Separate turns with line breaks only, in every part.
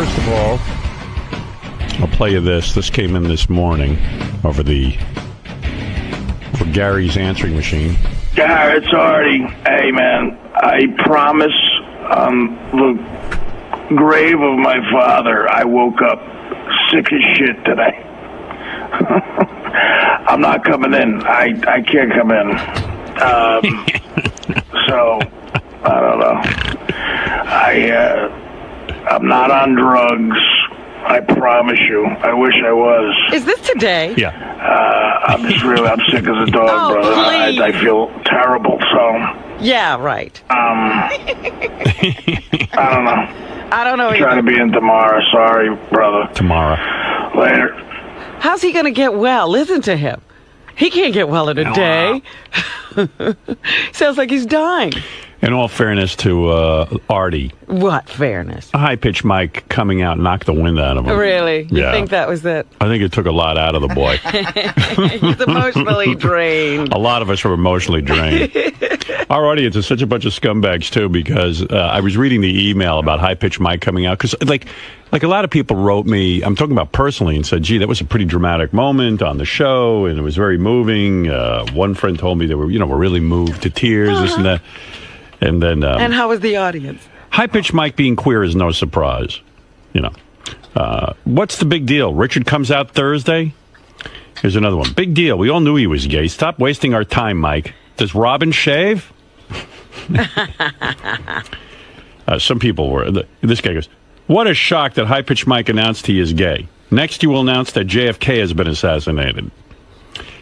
First of all, I'll play you this. This came in this morning over for Gary's answering machine.
Gary, it's Artie. Hey, man, I promise on the grave of my father, I woke up sick as shit today. I'm not coming in. I can't come in. So, I don't know. I'm not on drugs. I promise you. I wish I was.
Is this today?
Yeah.
I'm sick as a dog, brother. I feel terrible, so.
Yeah, right.
I don't know.
I don't know.
I'm trying to be in tomorrow. Sorry, brother.
Tomorrow.
Later.
How's he going to get well? Listen to him. He can't get well in a day. Sounds like he's dying.
In all fairness to Artie.
What fairness?
A high-pitched mic coming out knocked the wind out of him.
Really? You
Yeah.
think that was it?
I think it took a lot out of the boy.
He's emotionally drained.
A lot of us were emotionally drained. Our audience is such a bunch of scumbags, too, because I was reading the email about high-pitched mic coming out. Because, like a lot of people wrote me, I'm talking about personally, and said, gee, that was a pretty dramatic moment on the show, and it was very moving. One friend told me they were really moved to tears, this and that. And then,
and how was the audience?
High-pitched Mike being queer is no surprise. What's the big deal? Richard comes out Thursday. Here's another one. Big deal. We all knew he was gay. Stop wasting our time, Mike. Does Robin shave? Some people were. This guy goes, what a shock that high-pitched Mike announced he is gay. Next, you will announce that JFK has been assassinated.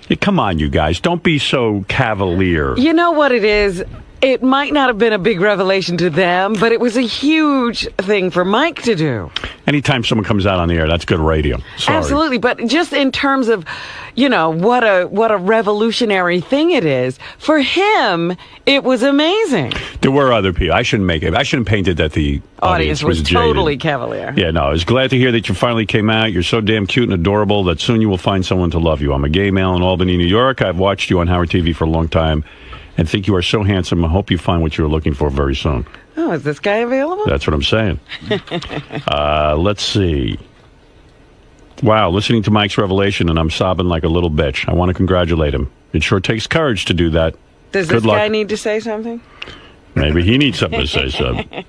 Hey, come on, you guys. Don't be so cavalier.
You know what it is? It might not have been a big revelation to them, but it was a huge thing for Mike to do.
Anytime someone comes out on the air, that's good radio. Sorry.
Absolutely, but just in terms of, what a revolutionary thing it is, for him, it was amazing.
There were other people. I shouldn't paint it that the audience was
totally
jaded.
cavalier.
Yeah, no, I was glad to hear that you finally came out. You're so damn cute and adorable that soon you will find someone to love you. I'm a gay male in Albany, New York. I've watched you on Howard TV for a long time and think you are so handsome. I hope you find what you're looking for very soon.
Oh, is this guy available?
That's what I'm saying. Let's see. Wow, listening to Mike's revelation, and I'm sobbing like a little bitch. I want to congratulate him. It sure takes courage to do that.
Does this guy need to say something?
Maybe he needs something to say something.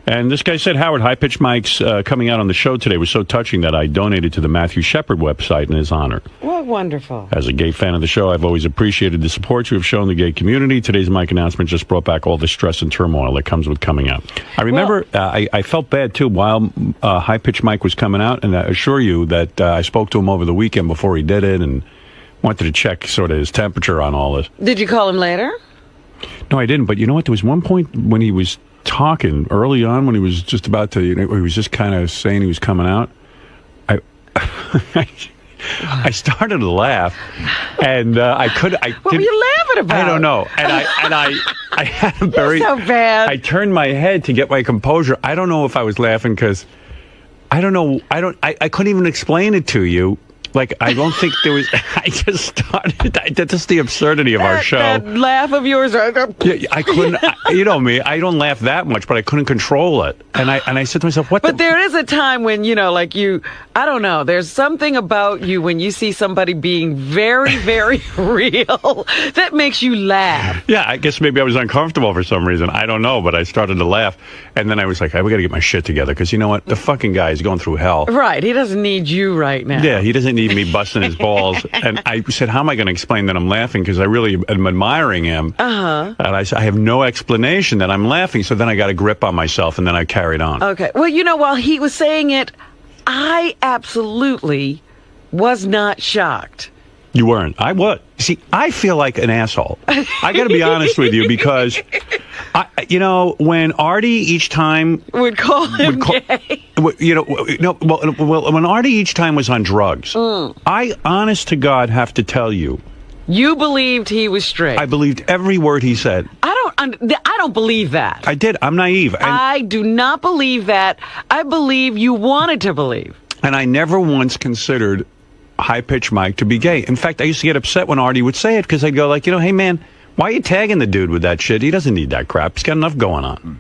And this guy said, Howard, high-pitched Mike's coming out on the show today was so touching that I donated to the Matthew Shepard website in his honor.
What wonderful.
As a gay fan of the show, I've always appreciated the support you have shown the gay community. Today's Mike announcement just brought back all the stress and turmoil that comes with coming out. I remember I felt bad, too, while high-pitched Mike was coming out, and I assure you that I spoke to him over the weekend before he did it and wanted to check sort of his temperature on all this.
Did you call him later?
No, I didn't. But you know what? There was one point when he was talking early on when he was just about to, he was just kind of saying he was coming out. I started to laugh, and I couldn't. What
were you laughing about?
I don't know. And I had a very.
You're so bad.
I turned my head to get my composure. I don't know if I was laughing because I don't know. I couldn't even explain it to you. Like, I don't think there was. I just started. That's just the absurdity of our show.
That laugh of yours.
Yeah, I couldn't. You know me. I don't laugh that much, but I couldn't control it. And I said to myself, "What?"
But there is a time when like you. I don't know. There's something about you when you see somebody being very, very real that makes you laugh.
Yeah, I guess maybe I was uncomfortable for some reason. I don't know, but I started to laugh, and then I was like, "We got to get my shit together," because you know what? The fucking guy is going through hell.
Right. He doesn't need you right now.
Yeah, he doesn't need me busting his balls. And I said, how am I going to explain that I'm laughing? Because I really am admiring him. Uh-huh. And I said, I have no explanation that I'm laughing. So then I got a grip on myself, and then I carried on.
Okay. Well, while he was saying it, I absolutely was not shocked.
You weren't. I was. See, I feel like an asshole. I got to be honest with you because, when Artie each time
would call him gay.
When Artie each time was on drugs, I, honest to God, have to tell you,
you believed he was straight.
I believed every word he said.
I don't believe that.
I did. I'm naive.
I do not believe that. I believe you wanted to believe.
And I never once considered high-pitched Mike to be gay. In fact, I used to get upset when Artie would say it because I'd go like, hey, man, why are you tagging the dude with that shit? He doesn't need that crap. He's got enough going on.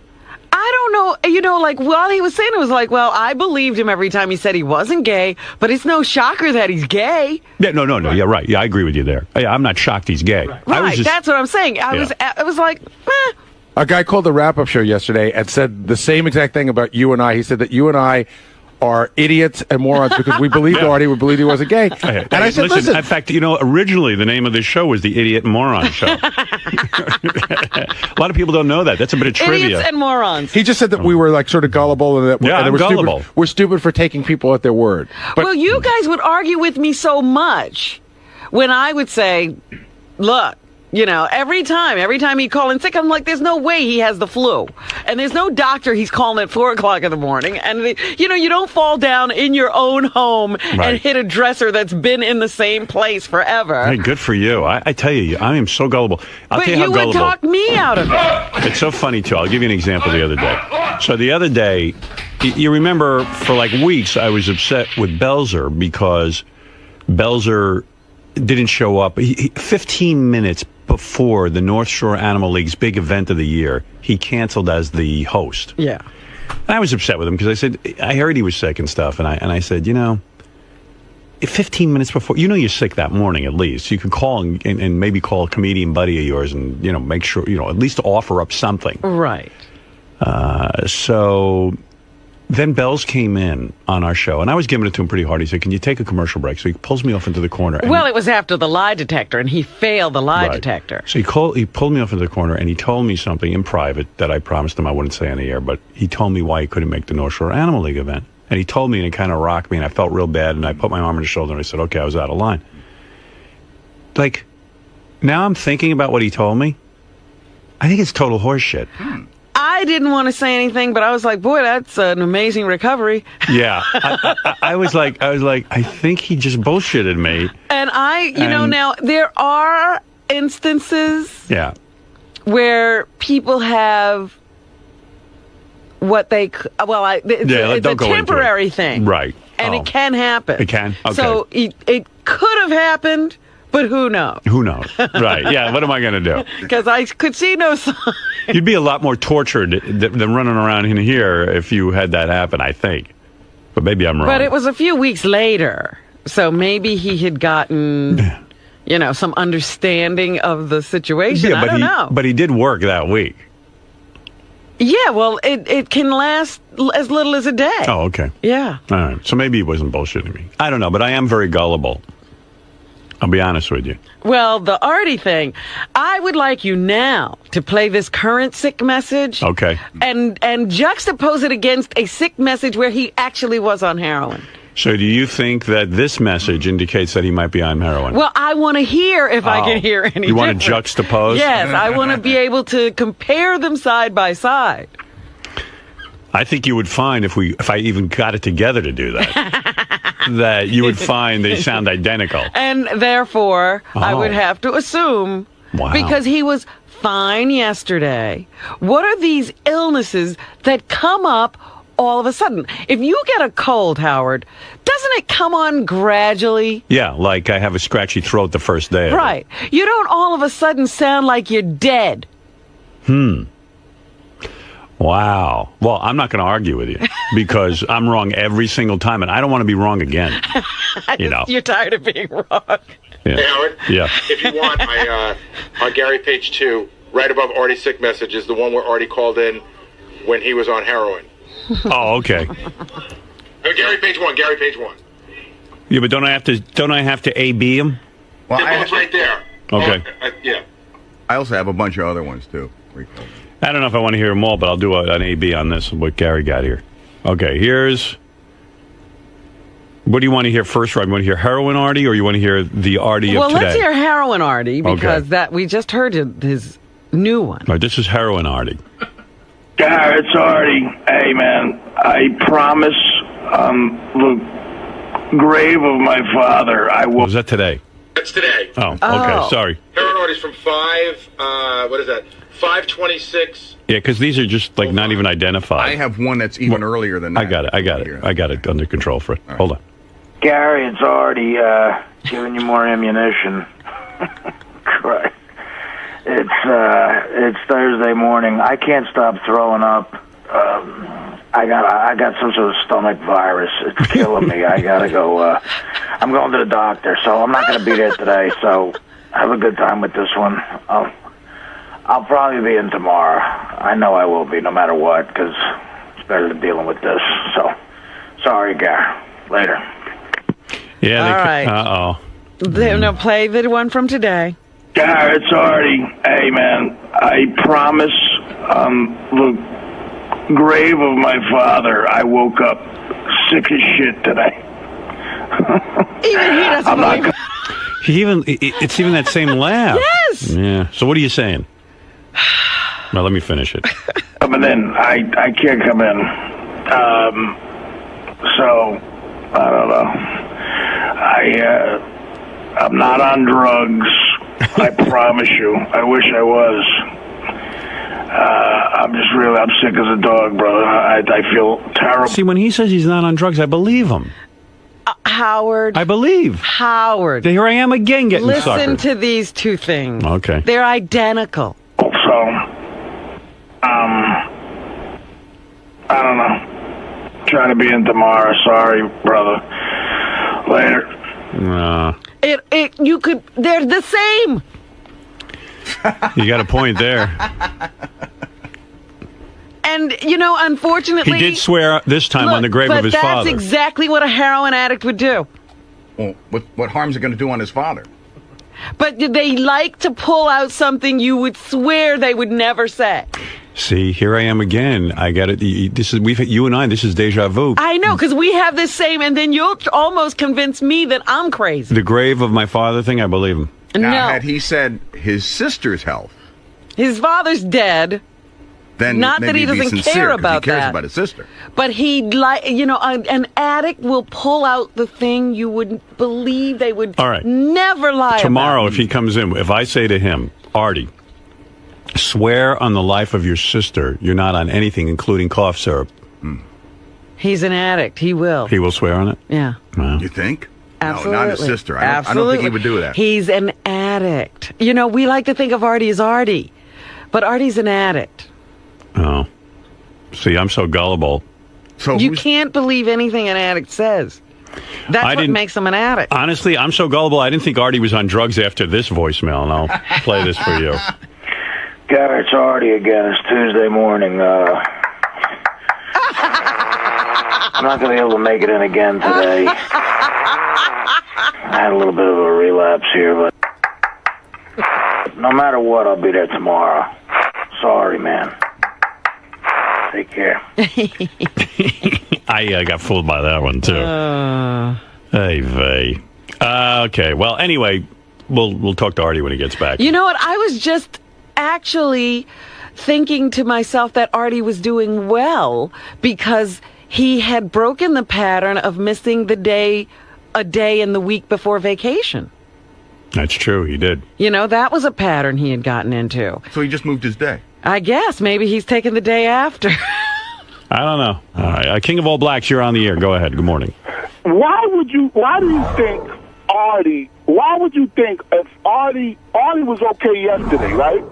I don't know. you know, like, while he was saying it was like, well, I believed him every time he said he wasn't gay, but it's no shocker that he's gay.
Yeah, no. Yeah, right. Yeah, I agree with you there. Yeah, I'm not shocked he's gay.
Right, that's what I'm saying. I was like,
A guy called the wrap-up show yesterday and said the same exact thing about you and I. He said that you and I are idiots and morons because we believed Artie, we believed he wasn't gay. And I said, listen.
In fact, you know, originally the name of this show was the Idiot and Moron Show. A lot of people don't know that. That's a bit of trivia.
idiots and morons.
He just said that we were like sort of gullible and that
I'm gullible.
We're stupid for taking people at their word.
Well, you guys would argue with me so much when I would say, look, you know, every time he'd call in sick, I'm like, there's no way he has the flu. And there's no doctor he's calling at 4 o'clock in the morning. And, you know, you don't fall down in your own home and hit a dresser that's been in the same place forever.
Hey, good for you. I tell you, I am so gullible. I'll tell you how gullible.
But you would talk me out of it.
It's so funny, too. I'll give you an example the other day. So the other day, you remember for like weeks, I was upset with Belzer because Belzer didn't show up. 15 minutes before the North Shore Animal League's big event of the year, he canceled as the host.
Yeah.
And I was upset with him because I said, I heard he was sick and stuff. And I said, you know, 15 minutes before, you know you're sick that morning at least. You can call and maybe call a comedian buddy of yours and, you know, make sure, you know, at least offer up something.
Right.
So then Bells came in on our show, and I was giving it to him pretty hard. He said, can you take a commercial break? So he pulls me off into the corner.
Well, it was after the lie detector, and he failed the lie detector.
So he pulled me off into the corner, and he told me something in private that I promised him I wouldn't say on the air, but he told me why he couldn't make the North Shore Animal League event. And he told me, and it kind of rocked me, and I felt real bad, and I put my arm on his shoulder, and I said, okay, I was out of line. Like, now I'm thinking about what he told me. I think it's total horseshit.
I didn't want to say anything, but I was like, boy, that's an amazing recovery.
Yeah. I was like, I think he just bullshitted me.
And you know, now there are instances where people have what they, it's a temporary thing.
Right.
And it can happen.
It can? Okay.
So it could have happened, but who knows?
Who knows? Right. Yeah. What am I going to do?
Because I could see no sign.
You'd be a lot more tortured than running around in here if you had that happen, I think. But maybe I'm wrong.
But it was a few weeks later. So maybe he had gotten, you know, some understanding of the situation. I don't know.
But he did work that week.
Yeah, well, it can last as little as a day.
Oh, okay.
Yeah.
All right. So maybe he wasn't bullshitting me. I don't know, but I am very gullible. I'll be honest with you.
Well, the Artie thing, I would like you now to play this current sick message.
Okay.
And juxtapose it against a sick message where he actually was on heroin.
So do you think that this message indicates that he might be on heroin?
Well, I want to hear if I can hear any
You want
different.
to juxtapose?
Yes, I want to be able to compare them side by side.
I think you would find if I even got it together to do that, that you would find they sound identical.
And therefore, I would have to assume, because he was fine yesterday, what are these illnesses that come up all of a sudden? If you get a cold, Howard, doesn't it come on gradually?
Yeah, like I have a scratchy throat the first day.
Right. You don't all of a sudden sound like you're dead.
Wow. Well, I'm not going to argue with you because I'm wrong every single time, and I don't want to be wrong again. You know,
you're tired of being wrong.
Yeah.
Hey, Howard.
Yeah.
If you want, on Gary page 2, right above Artie's sick message is the one where Artie called in when he was on heroin.
Oh, okay.
Gary page 1. Gary page 1.
Yeah, but don't I have to AB him?
Well, it's right there.
Okay.
Yeah.
I also have a bunch of other ones too.
I don't know if I want to hear them all, but I'll do an AB on this, what Gary got here. Okay, what do you want to hear first, Rob? You want to hear heroin Artie, or you want to hear the Artie of today?
Well, let's hear heroin Artie, because we just heard his new one.
Right, this is heroin Artie.
Gary, it's Artie. Hey, man, I promise the grave of my father, I will...
Was that today?
That's today.
Oh, okay, sorry.
Heroin Artie's from 526.
Yeah, because these are just like not even identified.
I have one that's even earlier than that.
I got it under control for it. Right. Hold on.
Gary, it's Artie, giving you more ammunition. Christ. It's Thursday morning. I can't stop throwing up. I got some sort of stomach virus. It's killing me. I gotta go. I'm going to the doctor, so I'm not gonna be there today. So have a good time with this one. I'll probably be in tomorrow. I know I will be, no matter what, because it's better than dealing with this. So sorry, Gar. Later.
Yeah.
All right.
Uh-oh.
No, play the one from today.
Gar, it's Artie. Hey, man, I promise the grave of my father, I woke up sick as shit today.
Even he doesn't believe
It's even that same laugh.
Yes.
Yeah. So what are you saying? Well, let me finish it.
Coming in. I can't come in. So, I don't know. I'm not on drugs. I promise you. I wish I was. I'm sick as a dog, brother. I feel terrible.
See, when he says he's not on drugs, I believe him.
Howard.
I believe.
Howard.
Here I am again getting
Listen
suckered.
to these two things.
Okay.
They're identical.
So, I don't know. Trying to be in tomorrow. Sorry, brother. Later.
They're the same.
You got a point there.
And, unfortunately...
He did swear this time on the grave of his father.
But that's exactly what a heroin addict would do.
Well, what harm is it going to do on his father?
But they like to pull out something you would swear they would never say.
See, here I am again. I got it. This is you and I. This is deja vu.
I know, because we have the same, and then you'll almost convince me that I'm crazy.
The grave of my father thing, I believe him.
Now,
No.
had he said his sister's health,
His father's dead,
then
Not that
maybe
he
he'd be
doesn't
sincere,
care
'cause
about
he cares
that.
about his sister.
but an addict will pull out the thing you wouldn't believe they would
All right.
never lie
Tomorrow,
about.
if he comes in, if I say to him, Artie, swear on the life of your sister you're not on anything, including cough syrup,
He's an addict. He will.
he will swear on it?
Yeah.
Wow.
You think?
Absolutely.
No, not his sister. I don't think he would do that.
He's an addict. We like to think of Artie as Artie, but Artie's an addict.
Oh. See, I'm so gullible.
So
You
who's-
can't believe anything an addict says. That's what
didn't-
makes him an addict.
Honestly, I'm so gullible, I didn't think Artie was on drugs after this voicemail, and I'll play this for you.
Gar, it's Artie again. It's Tuesday morning. I'm not going to be able to make it in again today. I had a little bit of a relapse here, but no matter what, I'll be there tomorrow. Sorry, man. Take care.
I got fooled by that one, too. Hey, vey. Okay, well, anyway, we'll talk to Artie when he gets back.
You know what? I was just actually thinking to myself that Artie was doing well because he had broken the pattern of missing a day in the week before vacation.
That's true, he did.
That was a pattern he had gotten into.
So he just moved his day.
I guess maybe he's taking the day after.
I don't know. All right, King of All Blacks, you're on the air. Go ahead. Good morning.
Why do you think why would you think if Artie was okay yesterday, right?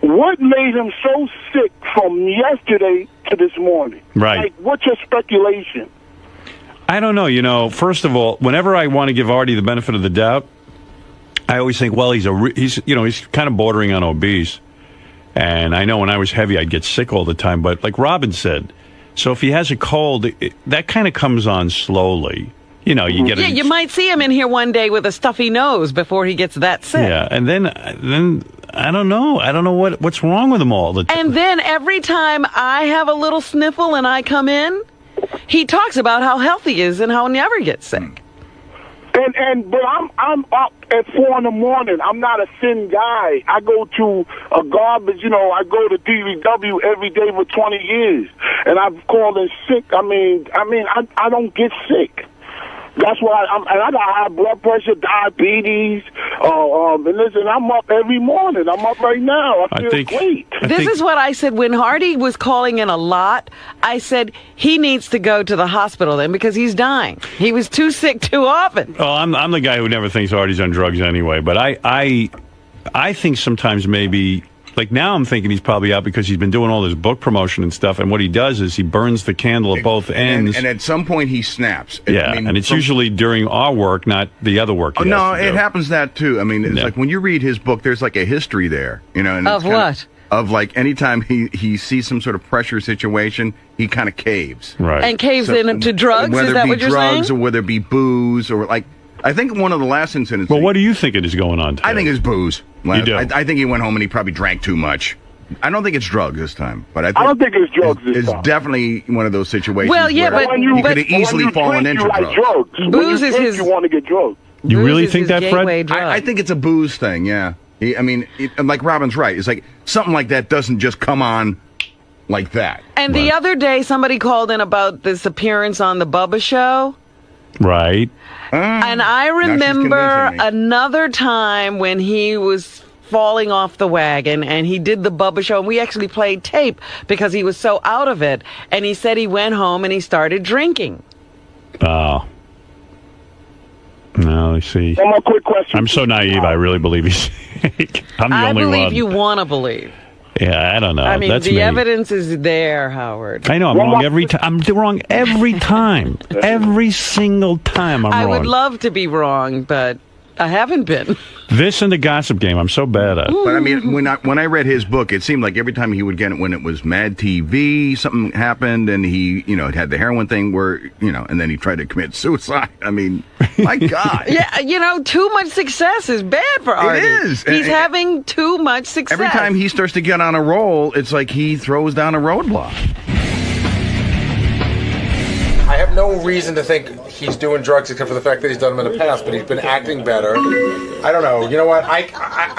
What made him so sick from yesterday to this morning?
Right.
Like, what's your speculation?
I don't know. First of all, whenever I want to give Artie the benefit of the doubt, I always think, well, he's kind of bordering on obese. And I know when I was heavy, I'd get sick all the time. But like Robin said, so if he has a cold, that kind of comes on slowly. You get
Yeah, you might see him in here one day with a stuffy nose before he gets that sick.
Yeah, and then I don't know. I don't know what's wrong with him all.
And then every time I have a little sniffle and I come in, he talks about how healthy he is and how he never gets sick.
But I'm up at 4 a.m. I'm not a thin guy. I go to a garbage, I go to DVW every day for 20 years, and I've called in sick. I don't get sick. That's why I got high blood pressure, diabetes. And listen, I'm up every morning. I'm up right now. I feel great.
This is what I said when Artie was calling in a lot. I said he needs to go to the hospital then because he's dying. He was too sick too often.
Oh, I'm the guy who never thinks Artie's on drugs anyway. But I think sometimes maybe Like now I'm thinking he's probably out because he's been doing all this book promotion and stuff, and what he does is he burns the candle at both ends.
And at some point he snaps.
Yeah, and it's usually during our work, not the other work he has to do.
It happens that too. I mean, it's like when you read his book, there's like a history there, you know. And
of what?
Of like anytime he sees some sort of pressure situation, he kind of caves.
Right.
And caves into drugs? Is that what you're saying?
Whether it be drugs or whether it be booze or like, I think one of the last incidents.
Well, what do you think it is going on today?
I think it's booze.
You do?
I think he went home and he probably drank too much. I don't think it's drugs this time, but I
don't think it's drugs this time.
It's definitely one of those situations.
Well, yeah,
where
but
he could have easily fallen into drugs.
Booze is his.
You want to get drugs.
You really think that, Fred?
I think it's a booze thing. Yeah. Like Robin's right. It's like something like that doesn't just come on like that.
And the other day, somebody called in about this appearance on the Bubba Show.
Right.
And I remember another time when he was falling off the wagon and he did the Bubba Show, and we actually played tape because he was so out of it. And he said he went home and he started drinking.
Oh. No, let's see.
One more quick question.
I'm so naive. I really believe he's fake. I'm the only one.
I believe you want to believe.
Yeah, I don't know.
I mean,
That's
the
me.
evidence is there, Howard.
I know. I'm wrong every time. I'm wrong every time. Every single time I'm wrong.
I would love to be wrong, but I haven't been.
This and the Gossip Game, I'm so bad at.
But I mean, when I read his book, it seemed like every time he would get it, when it was Mad TV, something happened, and he, had the heroin thing where, and then he tried to commit suicide. I mean, my God.
Yeah, too much success is bad for Artie.
It is.
He's having too much success.
Every time he starts to get on a roll, it's like he throws down a roadblock.
I have no reason to think he's doing drugs except for the fact that he's done them in the past, but he's been acting better. I don't know. You know what? I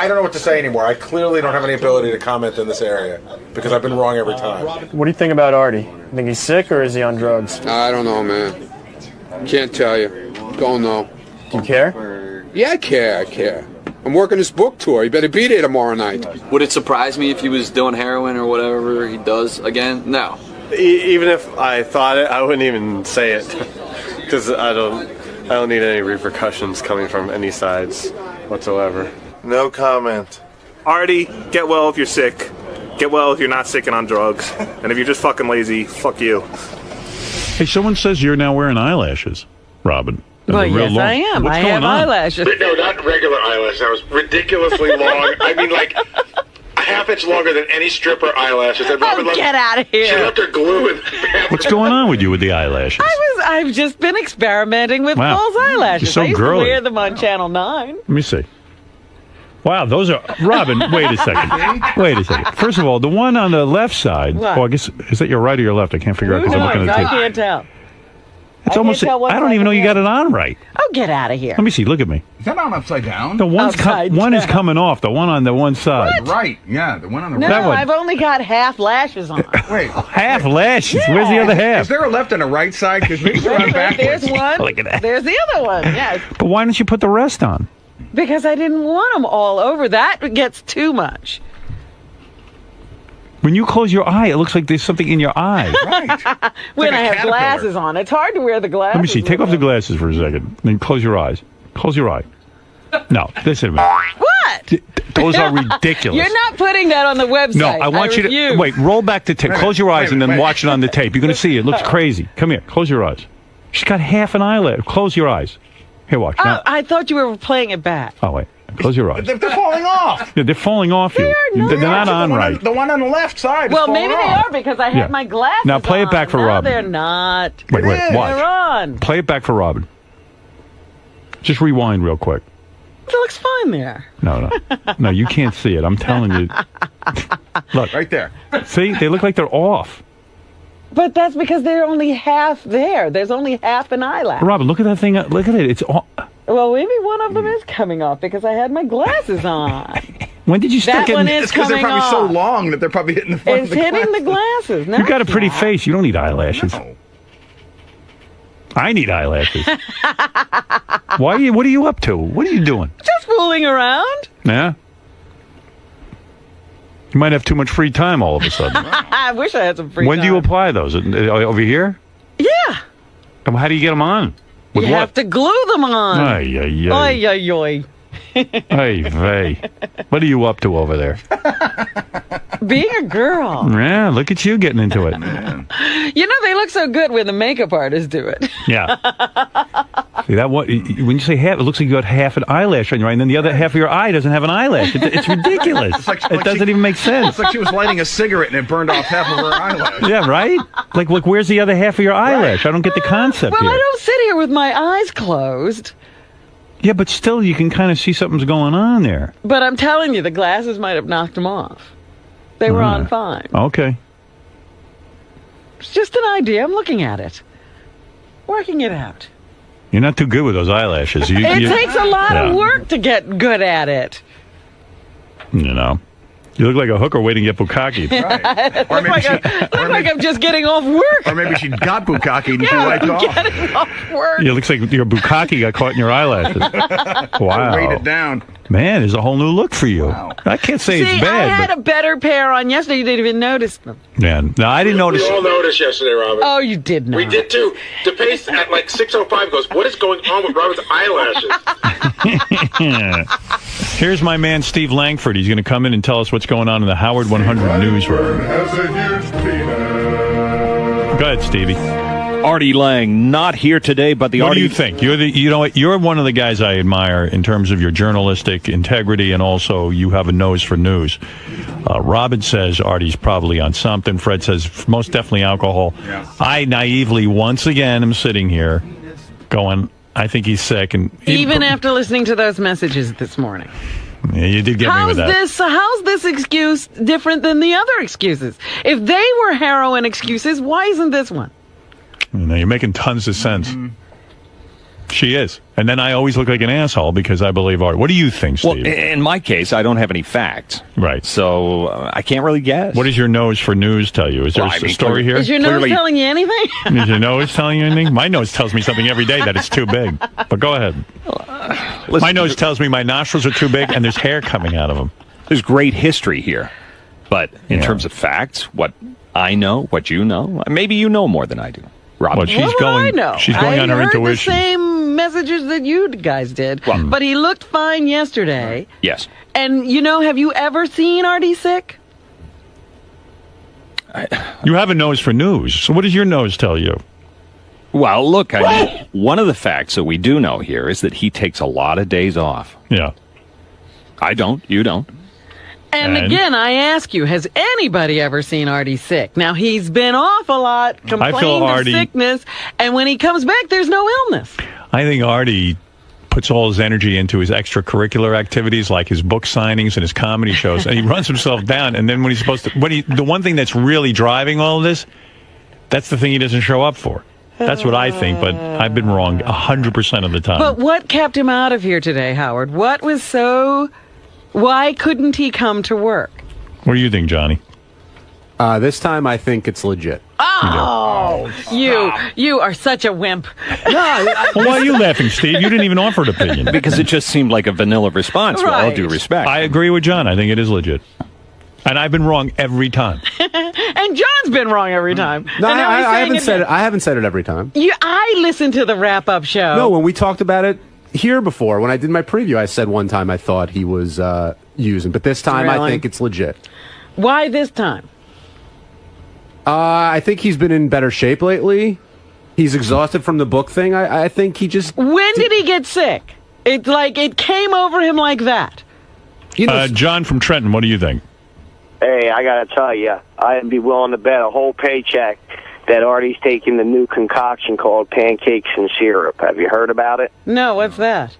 don't know what to say anymore. I clearly don't have any ability to comment in this area because I've been wrong every time.
What do you think about Artie? You think he's sick or is he on drugs?
I don't know, man. Can't tell you. Don't know.
Do you care?
Yeah, I care. I'm working this book tour. You better be there tomorrow night.
Would it surprise me if he was doing heroin or whatever he does again? No.
Even if I thought it, I wouldn't even say it because I don't need any repercussions coming from any sides whatsoever.
No comment. Artie, get well if you're sick. Get well if you're not sick and on drugs. And if you're just fucking lazy, fuck you.
Hey, someone says you're now wearing eyelashes, Robin.
Well, yes, I am.
What's
I
going
have
on?
eyelashes.
No, not regular eyelashes. That was ridiculously long. I mean, like a half-inch longer than any stripper eyelashes. And Robin
get out of here.
She left her glue in the bathroom.
What's going on with you with the eyelashes?
I've just been experimenting with
Wow.
false eyelashes.
You're so
I used
girly.
to wear them on Channel 9.
Let me see. Wow, those are... Robin, wait a second. First of all, the one on the left side...
What?
Oh, I guess... Is that your right or your left? I can't figure out because I'm looking at the
I
tape.
can't tell.
It's almost... I don't even know you got it on right.
Oh, get out of here.
Let me see. Look at me.
Is that on upside down?
The one's one is coming off. The one on the one side.
Right. Yeah, the one on the
No,
right.
That one.
I've only got half lashes on.
Wait.
Half lashes. Where's the other half?
Is there a left and a right side? Because maybe they're on backwards.
There's one.
Look at that.
There's the other one. Yes.
But why don't you put the rest on?
Because I didn't want them all over. That gets too much.
When you close your eye, it looks like there's something in your eye.
Right.
When
like
I
a
have
caterpillar.
glasses on. It's hard to wear the glasses.
Let me see. Take off the glasses for a second. Then close your eyes. Close your eye. No, listen to me.
What?
Those are ridiculous.
You're not putting that on the website.
No, I want you to...
refuse.
Wait, roll back the tape. Close your eyes and then watch it on the tape. You're going to see it. It looks crazy. Come here. Close your eyes. She's got half an eyelid. Close your eyes. Here, watch.
Oh,
Now.
I thought you were playing it back.
Oh, wait. Close your eyes.
They're falling off.
Yeah, they're falling off you. They're not on right.
The one on the left side.
Well,
is
maybe they
falling off.
are because I had my glasses
Now play it
on.
back for
No,
Robin.
they're not.
Wait, watch.
They're on.
Play it back for Robin. Just rewind real quick.
It looks fine there.
No, you can't see it. I'm telling you. Look.
Right there.
See? They look like they're off.
But that's because they're only half there. There's only half an eyelash.
Robin, look at that thing. Look at it. It's all...
Well, maybe one of them is coming off because I had my glasses on.
When did you start
That one
getting...
is
It's because they're
coming
probably
off.
so long that they're probably hitting the front
It's
of the
hitting the
glasses.
glasses. No,
You got a pretty
it's not.
face. You don't need eyelashes.
No.
I need eyelashes. What are you up to? What are you doing?
Just fooling around.
Yeah? You might have too much free time all of a sudden.
I wish I had some free
When
time.
do you apply those? Over here?
Yeah.
How do you get them on? With
You
what?
have to glue them on.
Ay, ay, ay.
Oy, oy, oy.
Hey, what are you up to over there?
Being a girl.
Yeah, look at you getting into it.
You know, they look so good when the makeup artists do it.
Yeah. See, when you say half, it looks like you got half an eyelash on your eye, and then the other half of your eye doesn't have an eyelash. It's ridiculous. It doesn't even make sense.
It's like she was lighting a cigarette and it burned off half of her eyelash.
Yeah, right? Like, look, where's the other half of your eyelash? I don't get the concept
Well,
here.
I don't sit here with my eyes closed.
Yeah, but still, you can kind of see something's going on there.
But I'm telling you, the glasses might have knocked them off. They were on fine.
Okay.
It's just an idea. I'm looking at it. Working it out.
You're not too good with those eyelashes.
It takes a lot of work to get good at it.
You know. You look like a hooker waiting to get bukkake.
Right.
Or like I'm just getting off work.
Or maybe she got bukkake and she wiped off.
Getting off work.
It looks like your bukkake got caught in your eyelashes. Wow.
Weighed it down.
Man, there's a whole new look for you. Wow. I can't say it's bad.
I had a better pair on yesterday. You didn't even notice them.
Man, no, I didn't notice.
We all noticed yesterday, Robin.
Oh, you did not.
We did too. DePace at like 6:05 goes, "What is going on with Robin's eyelashes?"
Here's my man Steve Langford. He's going to come in and tell us what's going on in the Howard 100 newsroom. Go ahead, Stevie.
Artie Lang not here today, but the
What
Artie.
do you think? You know what? You're one of the guys I admire in terms of your journalistic integrity, and also you have a nose for news. Robin says Artie's probably on something. Fred says most definitely alcohol. Yeah. I naively once again am sitting here going, I think he's sick, and
even after listening to those messages this morning.
Yeah, you did get me with that.
How's this excuse different than the other excuses? If they were heroin excuses, why isn't this one?
You know, you're making tons of sense. Mm-hmm. She is. And then I always look like an asshole because I believe Art. What do you think, Steve?
Well, in my case, I don't have any facts.
Right.
So I can't really guess.
What does your nose for news tell you? Is there a story here?
Is your nose telling you anything?
Is your nose telling you anything? My nose tells me something every day that it's too big. But go ahead. My nose tells me my nostrils are too big and there's hair coming out of them.
There's great history here. But in terms of facts, what I know, what you know, maybe you know more than I do. Robin.
Well, she's going on her intuition.
I heard the same messages that you guys did, but he looked fine yesterday.
Yes.
And, have you ever seen Artie sick?
You have a nose for news, so what does your nose tell you?
Well, look, one of the facts that we do know here is that he takes a lot of days off.
Yeah.
I don't. You don't.
And again, I ask you, has anybody ever seen Artie sick? Now, he's been off a lot, complained of sickness, and when he comes back, there's no illness. I
think Artie puts all his energy into his extracurricular activities, like his book signings and his comedy shows, and he runs himself down. And then when he's supposed to, the one thing that's really driving all of this, that's the thing he doesn't show up for. That's what I think, but I've been wrong 100% of the time.
But what kept him out of here today, Howard? What was so... Why couldn't he come to work?
What do you think, Johnny?
This time I think it's legit.
Oh, you are such a wimp.
Well, why are you laughing, Steve? You didn't even offer an opinion.
Because it just seemed like a vanilla response, with all due respect.
I agree with John. I think it is legit. And I've been wrong every time.
And John's been wrong every time.
No, I haven't said it. I haven't said it every time.
I listened to the wrap-up show.
No, when we talked about it here before, when I did my preview, I said one time I thought he was using, but this time I think it's legit.
Why this time?
I think he's been in better shape lately. He's exhausted from the book thing. I think he just...
When did he get sick? It came over him like that.
John from Trenton, what do you think?
Hey, I got to tell you, I'd be willing to bet a whole paycheck that Artie's taking the new concoction called pancakes and syrup. Have you heard about it?
No, what's that?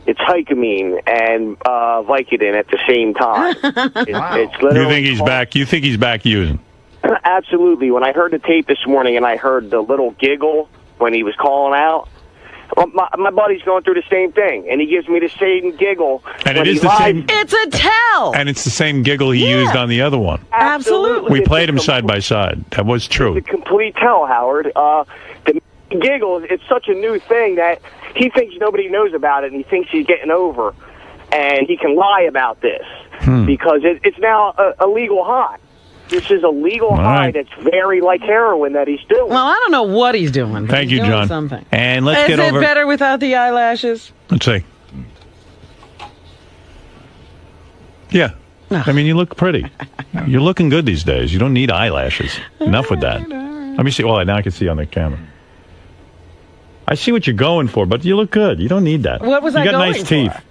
It's Hycamine and Vicodin at the same time. It's literally.
You think he's back? You think he's back using?
Absolutely. When I heard the tape this morning and I heard the little giggle when he was calling out, my buddy's going through the same thing, and he gives me the same giggle.
And it is the same.
It's a tell.
And it's the same giggle he used on the other one.
Absolutely.
We played them side by side. That was true.
It's a complete tell, Howard. The giggle, it's such a new thing that he thinks nobody knows about it, and he thinks he's getting over. And he can lie about this because it's now a legal high. This is a legal high that's very like heroin that he's doing.
Well, I don't know what he's doing.
Thank you, John.
Something.
And let's get over...
Is it better without the eyelashes?
Let's see. Yeah. I mean, you look pretty. You're looking good these days. You don't need eyelashes. Enough with that. Let me see. Well, now I can see on the camera. I see what you're going for, but you look good. You don't need that.
What was I
going for? You
going
got nice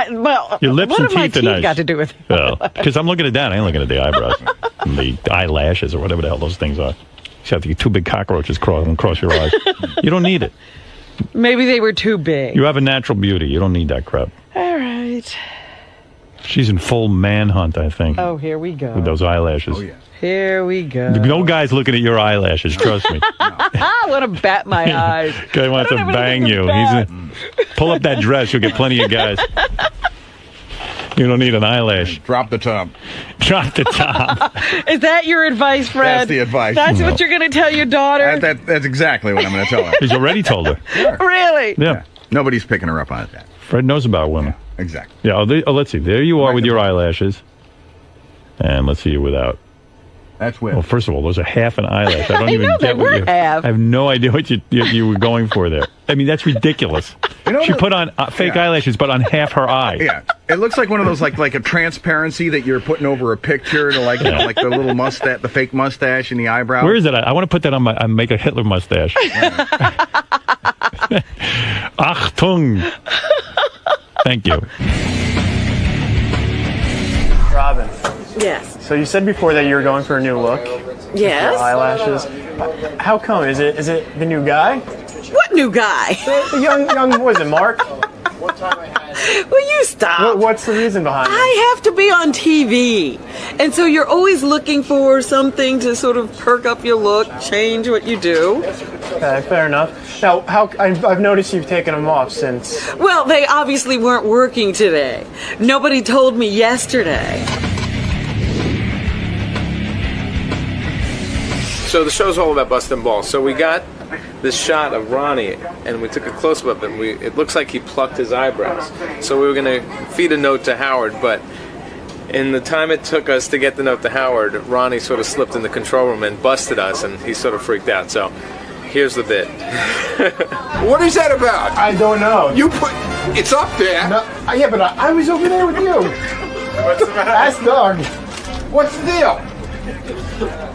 teeth.
Well,
Your lips
what
and
have my
teeth are
teeth
nice.
got to do with it?
Well, because I'm looking at that. I ain't looking at the eyebrows. And the eyelashes or whatever the hell those things are. You have to get 2 big cockroaches crawling across your eyes. You don't need it.
Maybe they were too big.
You have a natural beauty. You don't need that crap.
All right.
She's in full manhunt, I think.
Oh, here we go.
With those eyelashes.
Oh, yeah.
Here we go.
No guy's looking at your eyelashes, trust me.
I want to bat my eyes.
Guy wants to bang you. Pull up that dress. You'll get plenty of guys. You don't need an eyelash.
Drop the top.
Drop the top.
Is that your advice, Fred?
That's the advice.
That's
No.
what you're going to tell your daughter?
That's exactly what I'm going to tell her.
He's already told her.
Sure.
Really?
Yeah.
Nobody's picking her up on that.
Fred knows about women.
Exactly.
Yeah. Let's see. There you are with your eyelashes. And let's see you without.
That's with.
Well, first of all, those are half an eyelash. I don't
I
even
know,
get
they
what
were
you
half.
I have no idea what you were going for there. I mean, that's ridiculous. She put on fake eyelashes, but on half her eye.
Yeah, it looks like one of those like a transparency that you're putting over a picture to like like the little mustache, the fake mustache and the eyebrow.
Where is it? I want to put that on I make a Hitler mustache. Achtung. Thank you.
Robin.
Yes.
So you said before that you were going for a new look.
Yes.
Your eyelashes. How come? Is it the new guy?
What new guy?
The young what is it, Mark?
Will you stop?
What's the reason behind it?
I have to be on TV. And so you're always looking for something to sort of perk up your look, change what you do.
Okay, fair enough. Now, I've noticed you've taken them off since.
Well, they obviously weren't working today. Nobody told me yesterday.
So the show's all about busting balls. So we got this shot of Ronnie, and we took a close-up, and it looks like he plucked his eyebrows. So we were going to feed a note to Howard, but in the time it took us to get the note to Howard, Ronnie sort of slipped in the control room and busted us, and he sort of freaked out. So here's the bit.
What is that about?
I don't know.
You put it's up there.
No, yeah, but I was over there with you.
What's the matter?
Ask Doug.
What's the deal?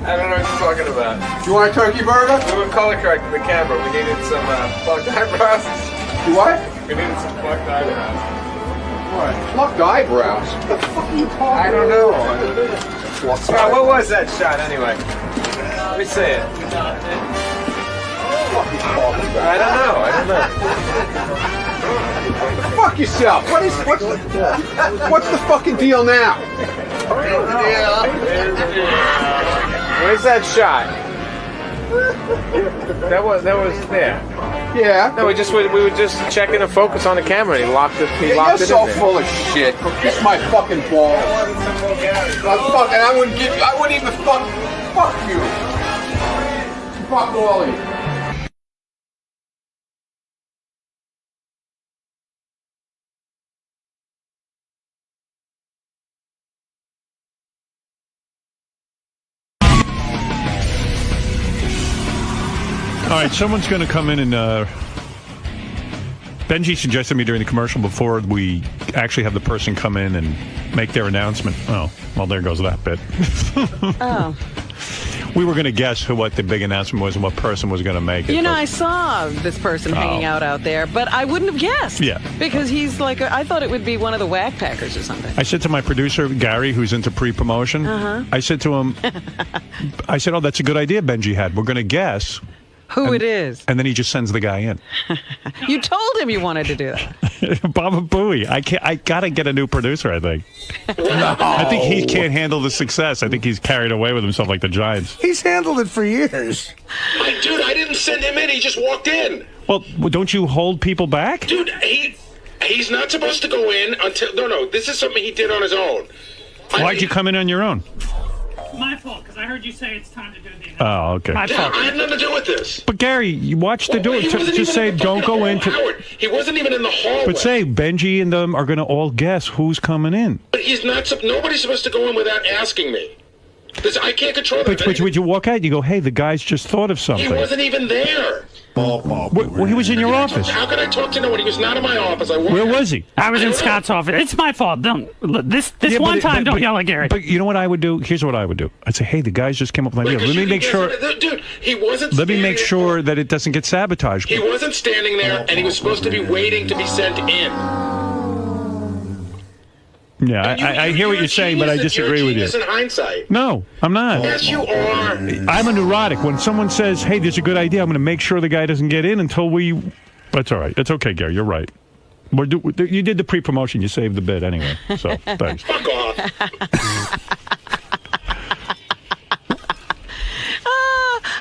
I don't know what you're talking about.
Do you want a turkey burger?
We were color correcting the camera. We needed some plucked eyebrows.
You what?
We needed some plucked eyebrows.
What? Plucked eyebrows? What the fuck are you talking about?
I don't know. Scott, what was that shot anyway? Let me see it. I don't know.
Fuck yourself. What's the fucking deal now?
Where's that shot? That was there.
Yeah.
No, we were just checking the focus on the camera. And he locked it. He locked
You're
it
so
in there.
full of shit. Kiss my fucking balls. I wouldn't even fuck you. Fuck all of you.
All right, someone's going to come in and Benji suggested me during the commercial before we actually have the person come in and make their announcement. Oh, well, there goes that bit.
Oh.
We were going to guess what the big announcement was and what person was going to make it.
You know,
but-
I saw this person hanging out there, but I wouldn't have guessed.
Yeah.
Because he's like, I thought it would be one of the Whack Packers or something.
I said to my producer, Gary, who's into pre-promotion, I said to him, oh, that's a good idea Benji had. We're going to guess
Who it is.
and then he just sends the guy in.
You told him you wanted to do that.
Baba Booey. I gotta get a new producer, I think. I think he can't handle the success. I think he's carried away with himself like the Giants.
He's handled it for years.
Dude, I didn't send him in. He just walked in.
Well, don't you hold people back?
Dude, he's not supposed to go in until... No, this is something he did on his own.
Why'd you come in on your own?
My fault, because I heard you say it's time to do the...
Oh, okay.
I had nothing to do with this.
But Gary, you watch the door.
He wasn't
Just
even
say,
in the
don't go
fucking
into...
Howard. He wasn't even in the hallway.
But say, Benji and them are going to all guess who's coming in.
But he's not... Nobody's supposed to go in without asking me. I can't control that.
But you walk out, you go, hey, the guy's just thought of something.
He wasn't even there.
Well, he was in your office.
How could I talk to no one? He was not in my office.
Where was he?
I was in Scott's office. It's my fault. Don't this one time. Don't yell at Gary.
But you know what I would do? Here's what I would do. I'd say, hey, the guys just came up with an idea. Let me make sure.
Dude, he wasn't.
Let me make sure that it doesn't get sabotaged.
He wasn't standing there, and he was supposed to be waiting to be sent in.
Yeah, I hear what you're saying, but I disagree with you.
In hindsight.
No, I'm not.
Yes, you are.
I'm a neurotic. When someone says, hey, there's a good idea, I'm going to make sure the guy doesn't get in until we... That's all right. It's okay, Gary. You're right. You did the pre-promotion. You saved the bid anyway. So, thanks.
Fuck off.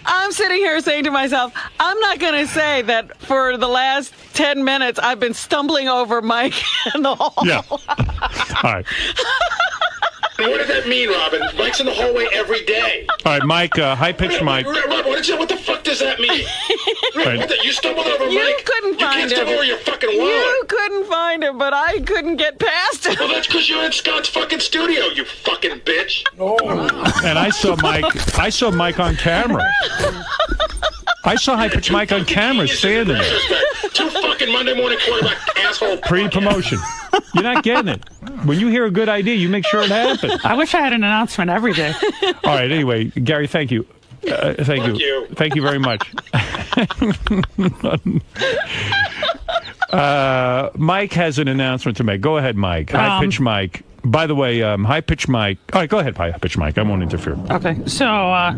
I'm sitting here saying to myself, I'm not going to say that for the last 10 minutes I've been stumbling over Mike in the hall.
Yeah. All right.
Now, what does that mean, Robin? Mike's in the hallway every day.
All right, Mike, high-pitched Mike.
Robin, what the fuck does that mean?
Right.
You stumbled over Mike.
You couldn't find
You can't stumble
him.
over your fucking wallet.
You couldn't find him, but I couldn't get past him.
Well, that's because you're in Scott's fucking studio, you fucking bitch.
And I saw Mike on camera. I saw high-pitched Mike on camera standing there.
Two fucking Monday morning quarterback asshole.
Pre-promotion. You're not getting it. When you hear a good idea, you make sure it happens.
I wish I had an announcement every day.
All right. Anyway, Gary, thank you. Thank you. Thank you very much. Mike has an announcement to make. Go ahead, Mike. High-pitch Mike. By the way, high-pitch Mike. All right, go ahead, high-pitch Mike. I won't interfere.
Okay, so... I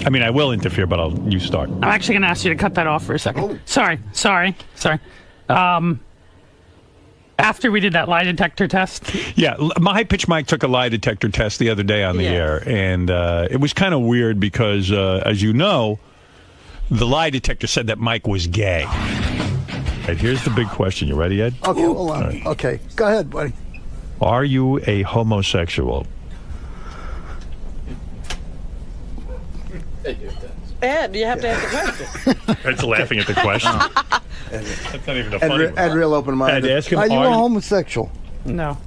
mean, I will interfere, but you start.
I'm actually going to ask you to cut that off for a second. Sorry. After we did that lie detector test?
Yeah, my high-pitch Mike took a lie detector test the other day on the air, and it was kind of weird because, as you know, the lie detector said that Mike was gay. Right, here's the big question. You ready, Ed?
Okay, hold on. Right. Okay, go ahead, buddy.
Are you a homosexual?
Ed, you have to ask the question.
Ed's laughing at the question. That's not even a funny one.
Ed, real open-minded.
Ed, ask him,
are you a homosexual?
No.
All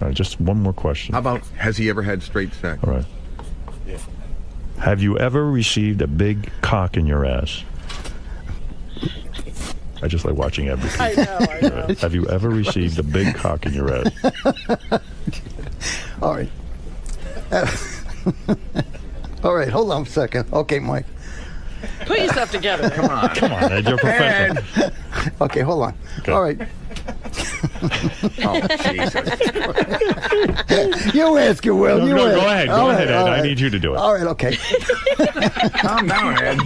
right, just one more question.
How about, has he ever had straight sex?
All right. Yeah. Have you ever received a big cock in your ass? I just like watching Ed repeat.
I know.
Have you ever received a big cock in your ass?
All right. All right, hold on a second. Okay, Mike.
Put yourself together.
Come on, Ed, you're a professional.
Okay, hold on. Okay. All right.
Oh, Jesus.
You ask it, Will.
No, go ahead. Go ahead, Ed. I need you to do it.
All right, okay.
Calm down, Ed.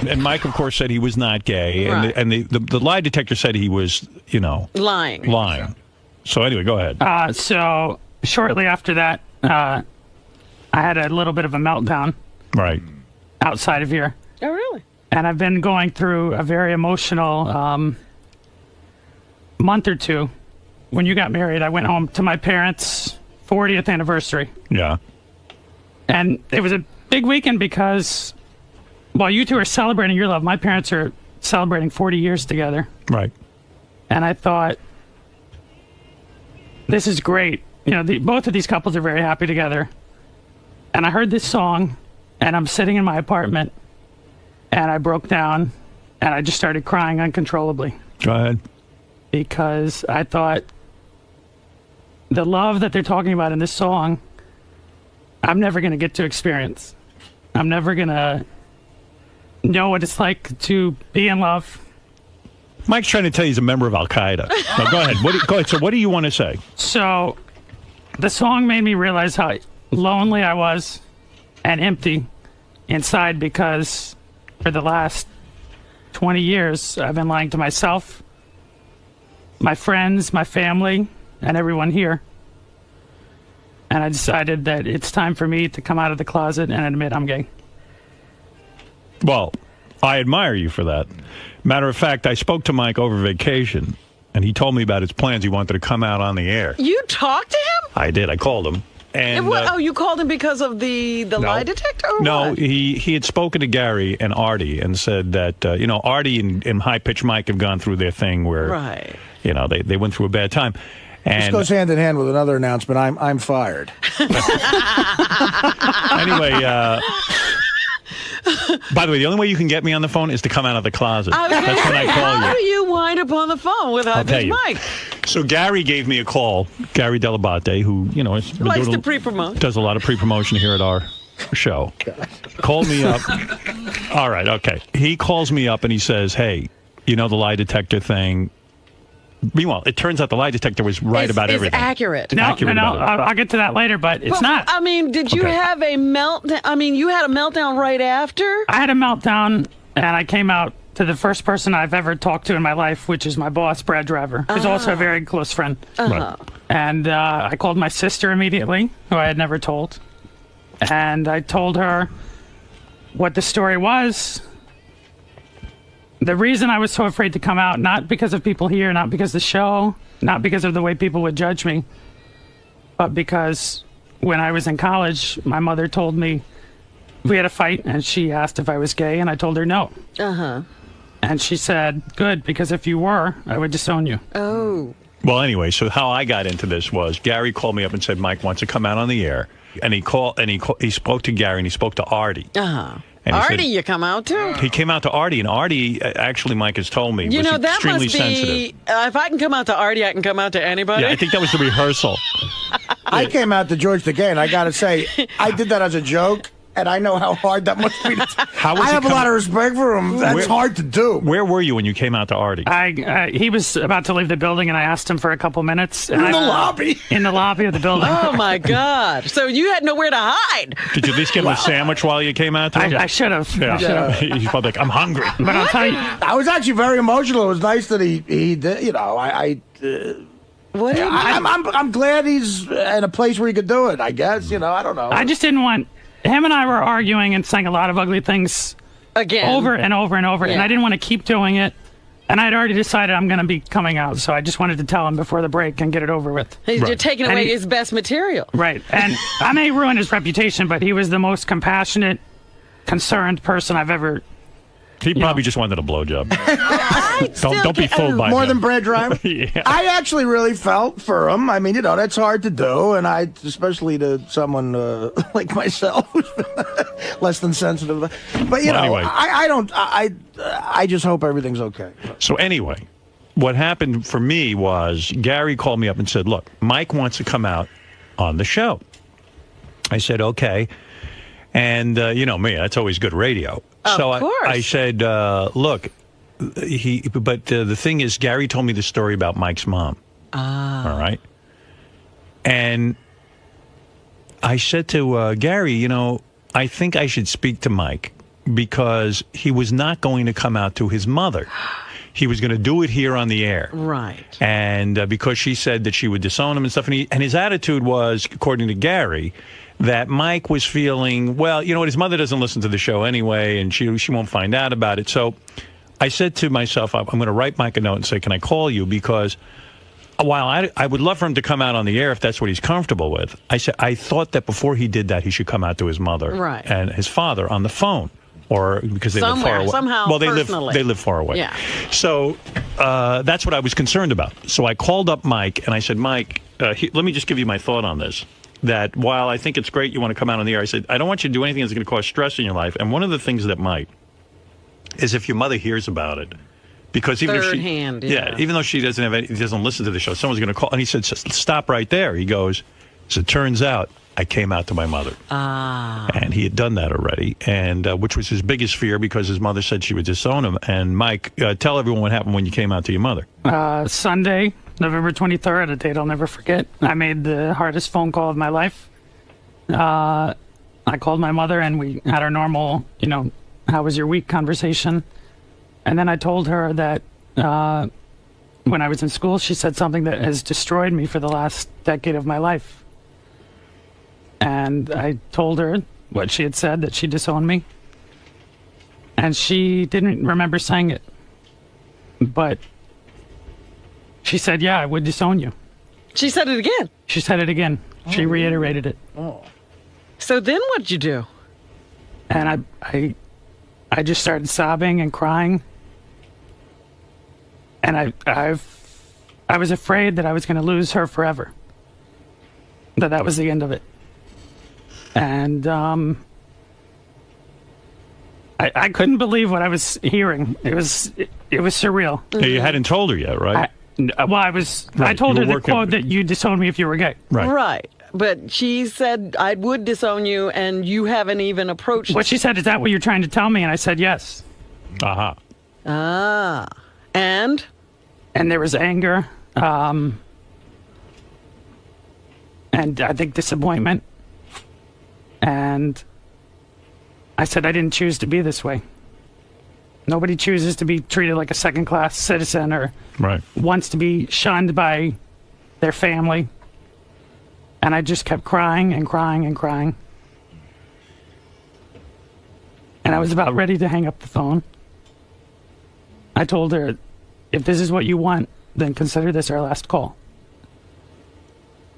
And Mike, of course, said he was not gay,
Right.
and the lie detector said he was,
lying.
So anyway, go ahead.
So shortly after that, I had a little bit of a meltdown.
Right.
Outside of here.
Oh, really?
And I've been going through a very emotional month or two. When you got married, I went home to my parents' 40th anniversary.
Yeah.
And it was a big weekend because while you two are celebrating your love, my parents are celebrating 40 years together.
Right.
And I thought, this is great. Both of these couples are very happy together. And I heard this song, and I'm sitting in my apartment, and I broke down, and I just started crying uncontrollably.
Go ahead.
Because I thought, the love that they're talking about in this song, I'm never going to get to experience. I'm never going to know what it's like to be in love.
Mike's trying to tell you he's a member of Al-Qaeda. No, go ahead. Go ahead. So what do you want to say?
So the song made me realize how lonely I was and empty inside because for the last 20 years, I've been lying to myself, my friends, my family, and everyone here. And I decided that it's time for me to come out of the closet and admit I'm gay.
Well, I admire you for that. Matter of fact, I spoke to Mike over vacation, and he told me about his plans. He wanted to come out on the air.
You talked to him?
I did. I called him. And
you called him because of the lie detector? Or
no,
what?
he had spoken to Gary and Artie and said that, Artie and High Pitch Mike have gone through their thing where,
right.
They went through a bad time. And
this goes hand in hand with another announcement. I'm fired.
Anyway, By the way, the only way you can get me on the phone is to come out of the closet.
I was gonna
That's when I
say,
call
how
you.
do you wind up on the phone with
I'll tell
High-Pitched
you.
Mike?
So Gary gave me a call. Gary Delabate, who has been
Likes
doing
to pre-promote.
does a lot of pre-promotion here at our show. Called me up. All right, okay. He calls me up and he says, "Hey, you know the lie detector thing." Meanwhile, it turns out the lie detector was right about everything.
It's accurate.
No,
Accurate
no,
about it.
I'll get to that later, but it's not.
I mean, did you
Okay.
have a meltdown? I mean, you had a meltdown right after?
I had a meltdown, and I came out to the first person I've ever talked to in my life, which is my boss, Brad Driver, who's also a very close friend.
Uh-huh.
And I called my sister immediately, who I had never told. And I told her what the story was. The reason I was so afraid to come out, not because of people here, not because of the show, not because of the way people would judge me, but because when I was in college, my mother told me we had a fight, and she asked if I was gay, and I told her no.
Uh-huh.
And she said, good, because if you were, I would disown you.
Oh.
Well, anyway, so how I got into this was Gary called me up and said Mike wants to come out on the air, and he spoke to Gary and he spoke to Artie.
Uh-huh.
And he
Artie,
said-
you come out too?
He came out to Artie, and Artie, actually, Mike has told me,
You
was
know, that
extremely
must
sensitive.
be, if I can come out to Artie, I can come out to anybody.
Yeah, I think that was the rehearsal.
I came out to George Takei, and I got to say, I did that as a joke, and I know how hard that must be.
How was
I
he
have a lot of respect for him. That's
Where-
hard to do.
Where were you when you came out to Artie?
He was about to leave the building, and I asked him for a couple minutes. And
In the lobby?
In the lobby of the building.
Oh, my God. So you had nowhere to hide.
Did you at least give him a sandwich while you came out to him?
I should have.
Yeah.
I should have.
He's probably like, I'm hungry.
But I'll tell you,
I was actually very emotional. It was nice that he did. You know,
What?
I'm glad he's in a place where he could do it. I guess. You know, I don't know.
I just didn't want. Him and I were arguing and saying a lot of ugly things
Again.
over and over and over, and
Yeah.
I didn't want to keep doing it. And I'd already decided I'm going to be coming out, so I just wanted to tell him before the break and get it over with.
You're taking
And
away
he-
his best material.
Right. And I may ruin his reputation, but he was the most compassionate, concerned person I've ever.
He probably just wanted a blowjob. Don't be
can't-
fooled by
More
him.
than Brad Driver.
Yeah.
I actually really felt for him. I mean, you know, that's hard to do, and especially to someone like myself, who's less than sensitive. But you
Well,
know,
anyway.
I just hope everything's okay.
So anyway, what happened for me was Gary called me up and said, look, Mike wants to come out on the show. I said, okay. And you know me, that's always good radio.
Of
So
course.
I said, look, but the thing is, Gary told me the story about Mike's mom. All right. And I said to Gary, you know, I think I should speak to Mike because he was not going to come out to his mother. He was going to do it here on the air.
Right.
And because she said that she would disown him and stuff. And his attitude was, according to Gary, that Mike was feeling, well, you know what, his mother doesn't listen to the show anyway, and she won't find out about it. So I said to myself, I'm going to write Mike a note and say, can I call you? Because while I would love for him to come out on the air if that's what he's comfortable with, I said I thought that before he did that, he should come out to his mother
Right.
and his father on the phone. Or because they live
Somewhere,
far away.
somehow,
well,
personally.
they live far away.
Yeah.
So that's what I was concerned about. So I called up Mike and I said, Mike, let me just give you my thought on this. That while I think it's great you want to come out on the air, I said, I don't want you to do anything that's going to cause stress in your life. And one of the things that might is if your mother hears about it. Because even if
Third
she,
hand, yeah.
even though she doesn't listen to the show, someone's going to call. And he said, stop right there. He goes, as it turns out, I came out to my mother. And he had done that already, and which was his biggest fear because his mother said she would disown him. And Mike, tell everyone what happened when you came out to your mother.
Sunday, November 23rd, a date I'll never forget. I made the hardest phone call of my life. I called my mother and we had our normal, you know, how was your week conversation. And then I told her that when I was in school, she said something that has destroyed me for the last decade of my life. And I told her what she had said, that she disowned me. And she didn't remember saying it. But she said, yeah, I would disown you.
She said it again.
She said it again. She reiterated it.
Oh. So then what'd you do?
And I just started sobbing and crying. And I was afraid that I was going to lose her forever. That was the end of it. And I I couldn't believe what I was hearing. It was surreal.
Yeah, you hadn't told her yet, right?
I told her the quote that you disowned me if you were gay.
Right. But she said I would disown you, and you haven't even approached.
What she said, is that what you're trying to tell me? And I said yes.
Uh-huh.
Ah. And
there was anger, and I think disappointment. And I said I didn't choose to be this way. Nobody chooses to be treated like a second-class citizen or wants to be shunned by their family. And I just kept crying and crying and crying. And I was about ready to hang up the phone. I told her, if this is what you want, then consider this our last call.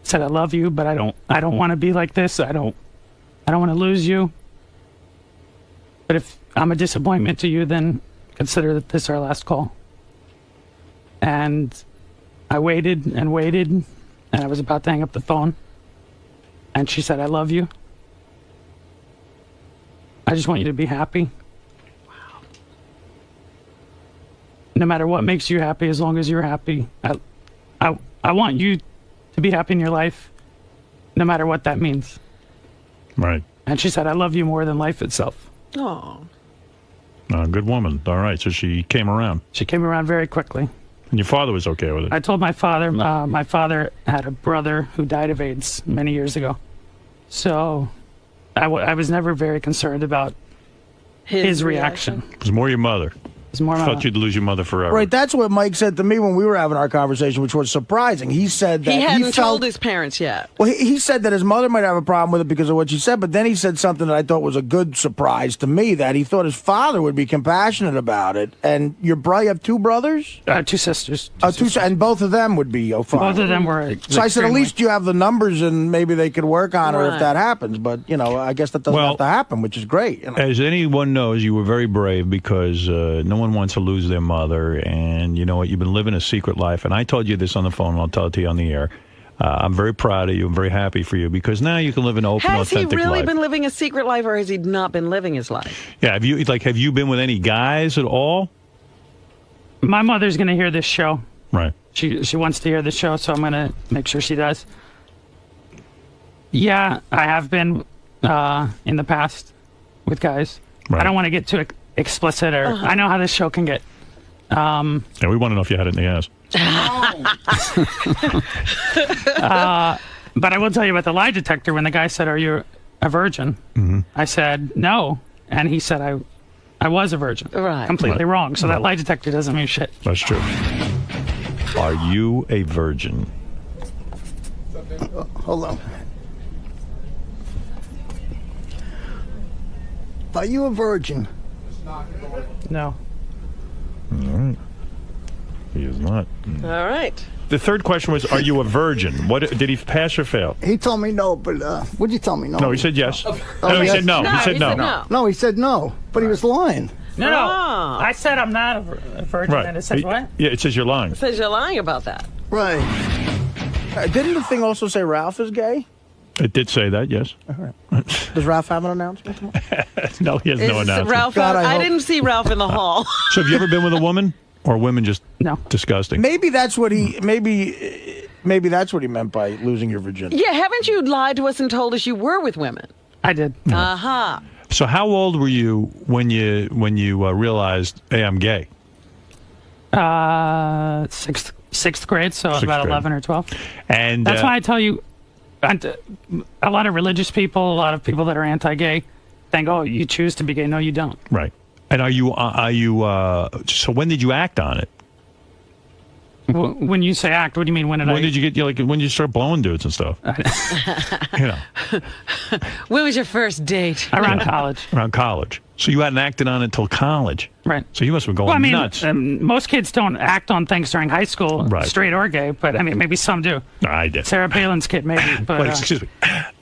I said, I love you, but I don't want to be like this. I don't want to lose you. But if I'm a disappointment to you, then consider that this our last call. And I waited and waited, and I was about to hang up the phone. And she said, I love you. I just want you to be happy. Wow. No matter what makes you happy, as long as you're happy. I want you to be happy in your life, no matter what that means.
Right.
And she said, I love you more than life itself.
Oh.
Good woman. All right, so she came around.
She came around very quickly.
And your father was okay with it?
I told my father had a brother who died of AIDS many years ago. So I was never very concerned about his reaction.
It was more your mother.
It was more my
Thought
mom.
you'd lose your mother forever.
Right, that's what Mike said to me when we were having our conversation, which was surprising. He said that
he hadn't
felt,
told his parents yet.
Well, he said that his mother might have a problem with it because of what she said, but then he said something that I thought was a good surprise to me, that he thought his father would be compassionate about it. And you have two brothers?
Two sisters.
And both of them would be fine.
Both of them were.
So I said, at least you have the numbers, and maybe they could work on her if
Right.
that happens. But, I guess that doesn't have to happen, which is great.
As anyone knows, you were very brave because no one wants to lose their mother, and you know what? You've been living a secret life, and I told you this on the phone, and I'll tell it to you on the air. I'm very proud of you. I'm very happy for you because now you can live an open,
Has he
authentic
really
life.
been living a secret life, or has he not been living his life?
Yeah, have you been with any guys at all?
My mother's going to hear this show.
Right.
She wants to hear the show, so I'm going to make sure she does. Yeah, I have been in the past with guys.
Right.
I don't want to get too explicit, or I know how this show can get.
Yeah, we want to know if you had it in the ass.
But I will tell you about the lie detector. When the guy said, "Are you a virgin?"
Mm-hmm.
I said no, and he said I was a virgin.
Right.
Completely
Right.
wrong. So that lie detector doesn't mean shit.
That's true. Are you a virgin?
Hold on. Are you a virgin?
No.
All right. He is not.
All right.
The third question was, are you a virgin? What did he pass or fail?
He told me no, but what'd you tell me? No.
No, he said yes.
Oh,
No, he
yes.
said no. He said no.
No, he said no, but he was lying.
No. I said I'm not a virgin,
Right.
and it says what?
Yeah, it says you're lying.
It says you're lying about that.
Right.
Didn't the thing also say Ralph is gay?
It did say that, yes.
Does Ralph have an announcement tomorrow?
No, he has no
Is
announcement.
Ralph out? I didn't see Ralph in the hall.
So have you ever been with a woman? Or women just disgusting?
Maybe that's what he that's what he meant by losing your virginity.
Yeah, haven't you lied to us and told us you were with women?
I did.
Uh-huh.
So how old were you when you realized, hey, I'm gay?
Sixth grade, so
Sixth
about
grade.
11 or 12.
And
That's why I tell you, a lot of religious people, a lot of people that are anti-gay, think, oh, you choose to be gay. No, you don't.
Right. And are you so when did you act on it?
When you say act, what do you mean? When
did you get, when you start blowing dudes and stuff? You know,
When was your first date?
Around college.
around college. So you hadn't acted on it until college.
Right.
So you must have been going
Well, I mean,
nuts.
most kids don't act on things during high school,
Right.
straight or gay, but I mean, maybe some do.
No, I did.
Sarah Palin's kid, maybe. But,
Wait, excuse me.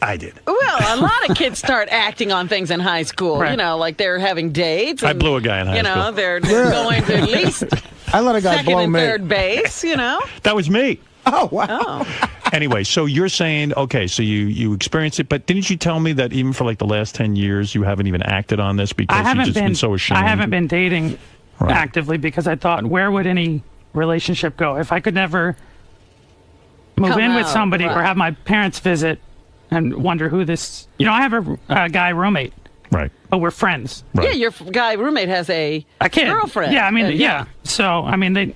I did.
Well, a lot of kids start acting on things in high school.
Right.
You know, like they're having dates.
I
and,
blew a guy in high
You know,
school.
they're going to at least
I let a guy
second
blow
and
me.
third base, you know.
That was me.
Oh, wow.
Oh.
Anyway, so you're saying, okay, so you experienced it, but didn't you tell me that even for like the last 10 years, you haven't even acted on this because you've just been so ashamed?
I haven't been dating actively because I thought, where would any relationship go? If I could never move in with somebody or have my parents visit and wonder who this... I have a guy roommate.
Right.
But we're friends.
Right. Yeah, your guy roommate has a
kid.
Girlfriend.
Yeah, I mean, yeah. So, I mean, they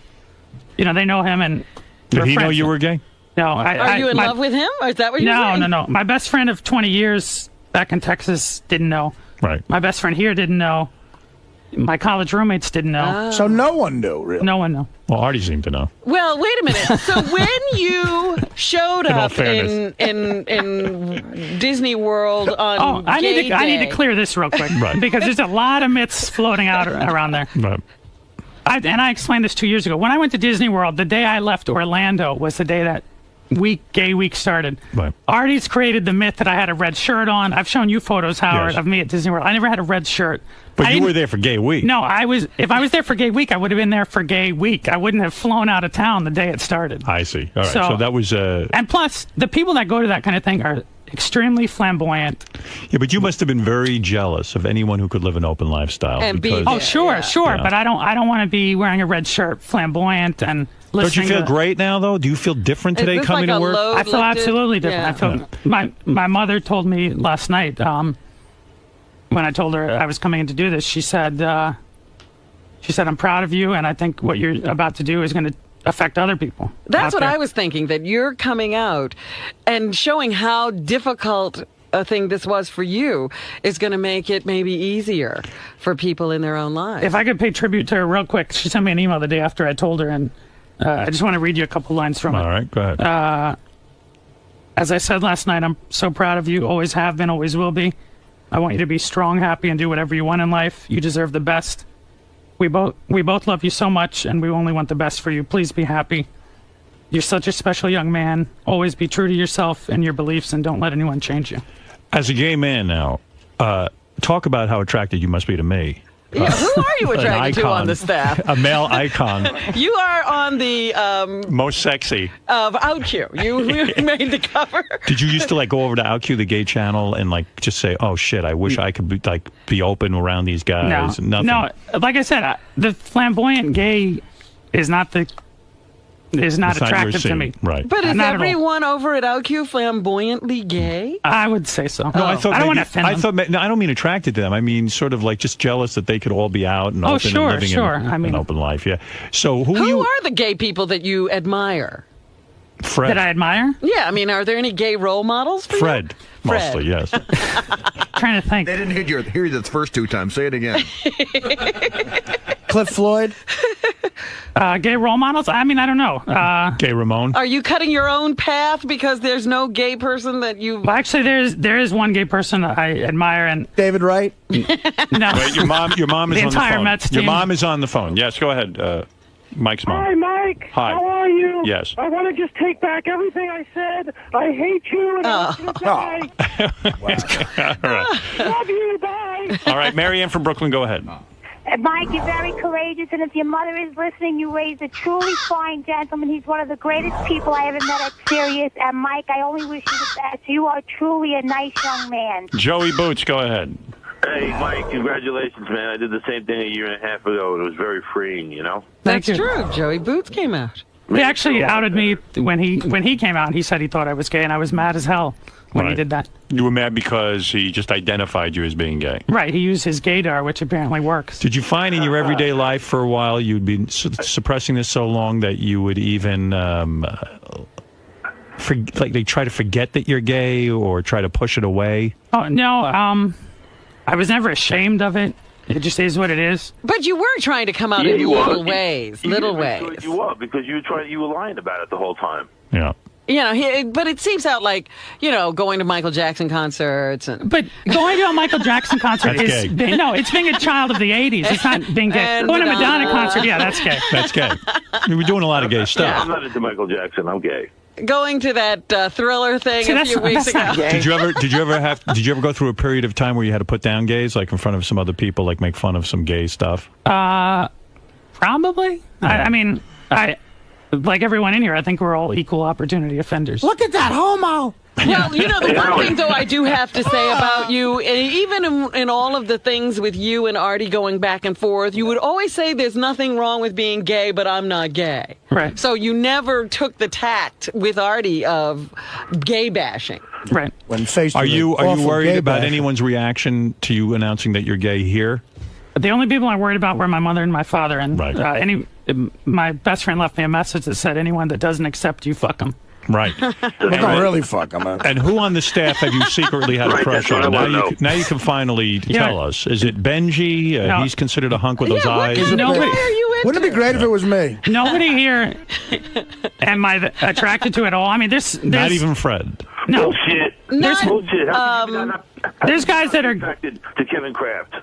know him and...
Did he know you were gay?
No.
Are you in love with him? Or is that what you're saying?
No. My best friend of 20 years back in Texas didn't know.
Right.
My best friend here didn't know. My college roommates didn't know.
So no one knew, really?
No one knew.
Well, Artie seemed to know.
Well, wait a minute. So when you showed up in Disney World on
I
Gay
need to clear this real quick.
Right.
Because there's a lot of myths floating out around there.
Right.
I explained this 2 years ago. When I went to Disney World, the day I left Orlando was the day that gay week started.
Right.
Artie's created the myth that I had a red shirt on. I've shown you photos, Howard, of me at Disney World. I never had a red shirt.
But you were there for Gay Week.
No, if I was there for Gay Week, I would have been there for Gay Week. I wouldn't have flown out of town the day it started.
I see. All right. So that was...
And plus, the people that go to that kind of thing are extremely flamboyant.
Yeah, but you must have been very jealous of anyone who could live an open lifestyle.
And sure.
Yeah.
But I don't want to be wearing a red shirt, flamboyant, and listening.
Don't you feel great now, though? Do you feel different today coming to work?
I feel absolutely different.
Yeah.
My mother told me last night, when I told her I was coming in to do this, she said, I'm proud of you, and I think what you're about to do is going to affect other people.
That's what I was thinking, that you're coming out and showing how difficult a thing this was for you is going to make it maybe easier for people in their own lives.
If I could pay tribute to her real quick, she sent me an email the day after I told her, and I just want to read you a couple lines from it.
All right, go ahead.
As I said last night, I'm so proud of you, always have been, always will be. I want you to be strong, happy, and do whatever you want in life. You deserve the best. We both love you so much, and we only want the best for you. Please be happy. You're such a special young man. Always be true to yourself and your beliefs, and don't let anyone change you.
As a gay man now, talk about how attracted you must be to me.
Yeah, who are you attracted to on the staff?
A male icon.
You are on the
most sexy
of OutQ. You made the cover.
Did you used to go over to OutQ, the gay channel, and just say, "Oh shit, I wish I could be open around these guys"?
No,
Nothing.
no. Like I said, the flamboyant gay is not attractive to me.
Right.
But is everyone over at OutQ flamboyantly gay?
I would say so.
No, I thought
I don't want to offend them.
No, I don't mean attracted to them. I mean sort of just jealous that they could all be out and open and living an open life. Yeah. So who
are the gay people that you admire?
Fred.
That I admire?
Yeah. I mean, are there any gay role models for
Fred.
you?
Mostly, yes.
Trying to think.
They didn't hear you the first two times. Say it again.
Cliff Floyd.
Gay role models? I mean, I don't know.
Gay Ramon?
Are you cutting your own path because there's no gay person that you...
Well, actually, there is one gay person that I admire, and...
David Wright?
No.
Wait, your mom is
the
on the
entire
phone.
Mets
Your
team.
mom is on the phone. Yes, go ahead. Mike's mom.
Hi, Mike.
Hi.
How are you?
Yes.
I want to just take back everything I said. I hate you, and I want you to die.
All right.
Love you. Bye.
All right, Marianne from Brooklyn, go ahead.
Mike, you're very courageous, and if your mother is listening, you raised a truly fine gentleman. He's one of the greatest people I ever met at Sirius. And, Mike, I only wish you the best. You are truly a nice young man.
Joey Boots, go ahead.
Hey, Mike, congratulations, man. I did the same thing a year and a half ago, and it was very freeing, you know?
That's true. Joey Boots came out.
He actually outed me when he came out. He said he thought I was gay, and I was mad as hell when he did that.
You were mad because he just identified you as being gay.
Right. He used his gaydar, which apparently works.
Did you find in your everyday life for a while you'd been suppressing this so long that you would even they try to forget that you're gay or try to push it away?
Oh no. I was never ashamed of it. It just is what it is.
But you were trying to come out in little ways.
You were, because you were lying about it the whole time.
Yeah.
You know, but it seems out like, going to Michael Jackson concerts.
But going to a Michael Jackson concert is... No, it's being a child of the 80s. It's not being gay.
And
Going to a Madonna concert, yeah, that's gay.
That's gay. We were doing a lot of gay stuff.
I'm not into Michael Jackson. I'm gay.
Going to that Thriller thing a few weeks ago.
Did you ever go through a period of time where you had to put down gays, in front of some other people, make fun of some gay stuff?
Probably. I mean, like everyone in here, I think we're all equal opportunity offenders.
Look at that homo.
Well, the one thing, though, I do have to say about you, even in all of the things with you and Artie going back and forth, you would always say there's nothing wrong with being gay, but I'm not gay.
Right.
So you never took the tact with Artie of gay bashing.
Right.
When faced
Are
with
you
an awful
worried
gay
about
bash.
anyone's reaction to you announcing that you're gay here?
The only people I'm worried about were my mother and my father. And my best friend left me a message that said, anyone that doesn't accept you, fuck them.
Right.
Really fuck him, man.
And who on the staff have you secretly had a crush on? Now you can finally tell us. Is it Benji?
No.
He's considered a hunk with those eyes.
Nobody,
Wouldn't it be great if it was me?
Nobody here am I attracted to at all. I mean, there's
Not even Fred.
No.
Bullshit.
There's,
Bullshit. How come
there's guys that are
attracted to Kevin Kraft.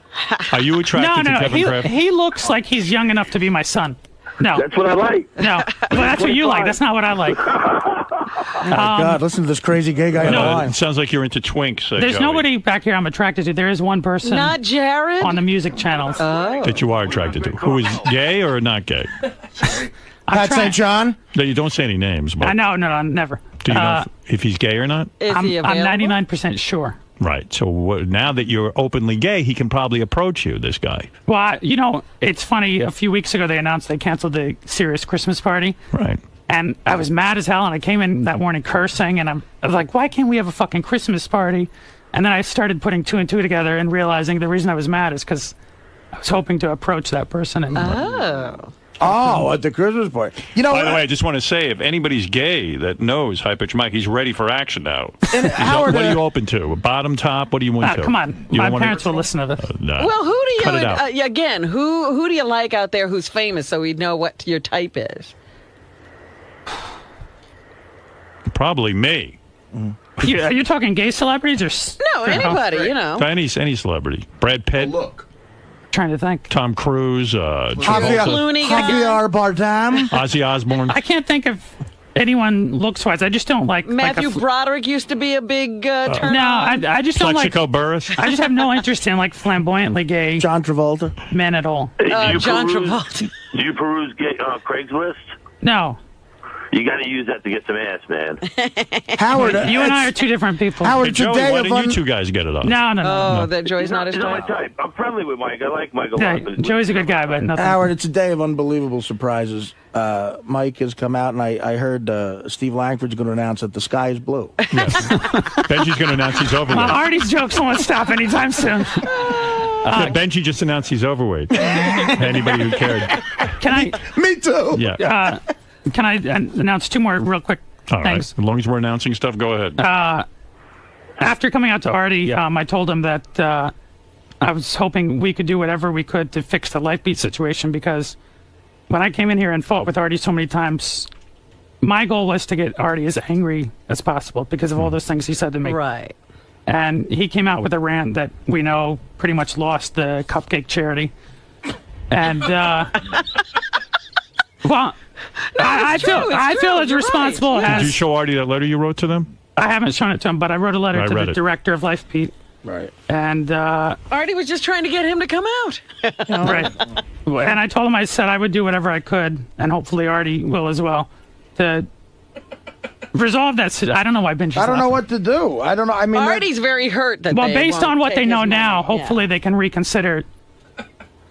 Are you attracted to Kevin Kraft?
He looks like he's young enough to be my son. No.
That's what I like.
No. Well, that's what you like. That's not what I like.
Oh my God, listen to this crazy gay guy on the line.
It sounds like you're into twinks.
There's
Joey,
nobody back here I'm attracted to. There is one person.
Not Jared?
On the music channels.
that you are attracted to. Who is gay or not gay?
Pat St. John?
No, you don't say any names. But
No, never.
do you know if he's gay or not?
I'm 99% sure.
Right. So now that you're openly gay, he can probably approach you, this guy.
Well, it's funny. A few weeks ago, they announced they canceled the Serious Christmas party.
Right.
And I was mad as hell, and I came in that morning cursing, and I was like, why can't we have a fucking Christmas party? And then I started putting two and two together and realizing the reason I was mad is because I was hoping to approach that person. And
Oh, at the Christmas party.
By the way, I just want to say, if anybody's gay that knows High Pitch Mike, he's ready for action now.
Howard,
what are you open to? A bottom, top? What do you into?
Come on.
You
My
don't wanna-
parents will listen to this.
No.
Well, who do
Cut it out.
you, again, who do you like out there who's famous so we'd know what your type is?
Probably me.
Are you talking gay celebrities or
No, anybody,
Any celebrity. Brad Pitt.
Look.
Trying to think.
Tom Cruise.
Javier Bardem.
Ozzy Osbourne.
I can't think of anyone looks-wise. I just don't like...
Matthew Broderick used to be a big turn
No, I just don't like...
Plexico Burris.
I just have no interest in flamboyantly gay...
John Travolta.
Men at all.
John Travolta.
Do you peruse Craigslist?
No.
You got to use that to get some ass, man.
Howard,
you and I are two different people.
Howard,
Hey, Joey, why don't you two guys get it on?
No.
That Joey's not his
He's not
type.
my type. I'm friendly with Mike. I like Mike a
Yeah,
lot. But
Joey's a good guy, but nothing.
Howard, it's a day of unbelievable surprises. Mike has come out, and I heard Steve Langford's going to announce that the sky is blue.
Benji's going to announce he's overweight.
Well, Artie's jokes won't stop anytime soon.
Benji just announced he's overweight. Anybody who cared.
Can I?
Me too.
Yeah.
Can I announce two more real quick
All right.
things?
As long as we're announcing stuff, go ahead.
After coming out to Artie, I told him that I was hoping we could do whatever we could to fix the Lifebeat situation, because when I came in here and fought with Artie so many times, my goal was to get Artie as angry as possible because of all those things he said to me.
Right.
And he came out with a rant that we know pretty much lost the cupcake charity. And, well... I feel as responsible as...
Did you show Artie that letter you wrote to them?
I haven't shown it to him, but I wrote a letter to the director of Lifebeat.
Right.
And...
Artie was just trying to get him to come out.
Right. And I told him, I said I would do whatever I could, and hopefully Artie will as well, to resolve that. I don't know why Benji's
I don't know what to do. I don't know. I mean,
Artie's very hurt that
well,
they
based
won't
on what
take
they know
his
now,
money.
hopefully they can reconsider.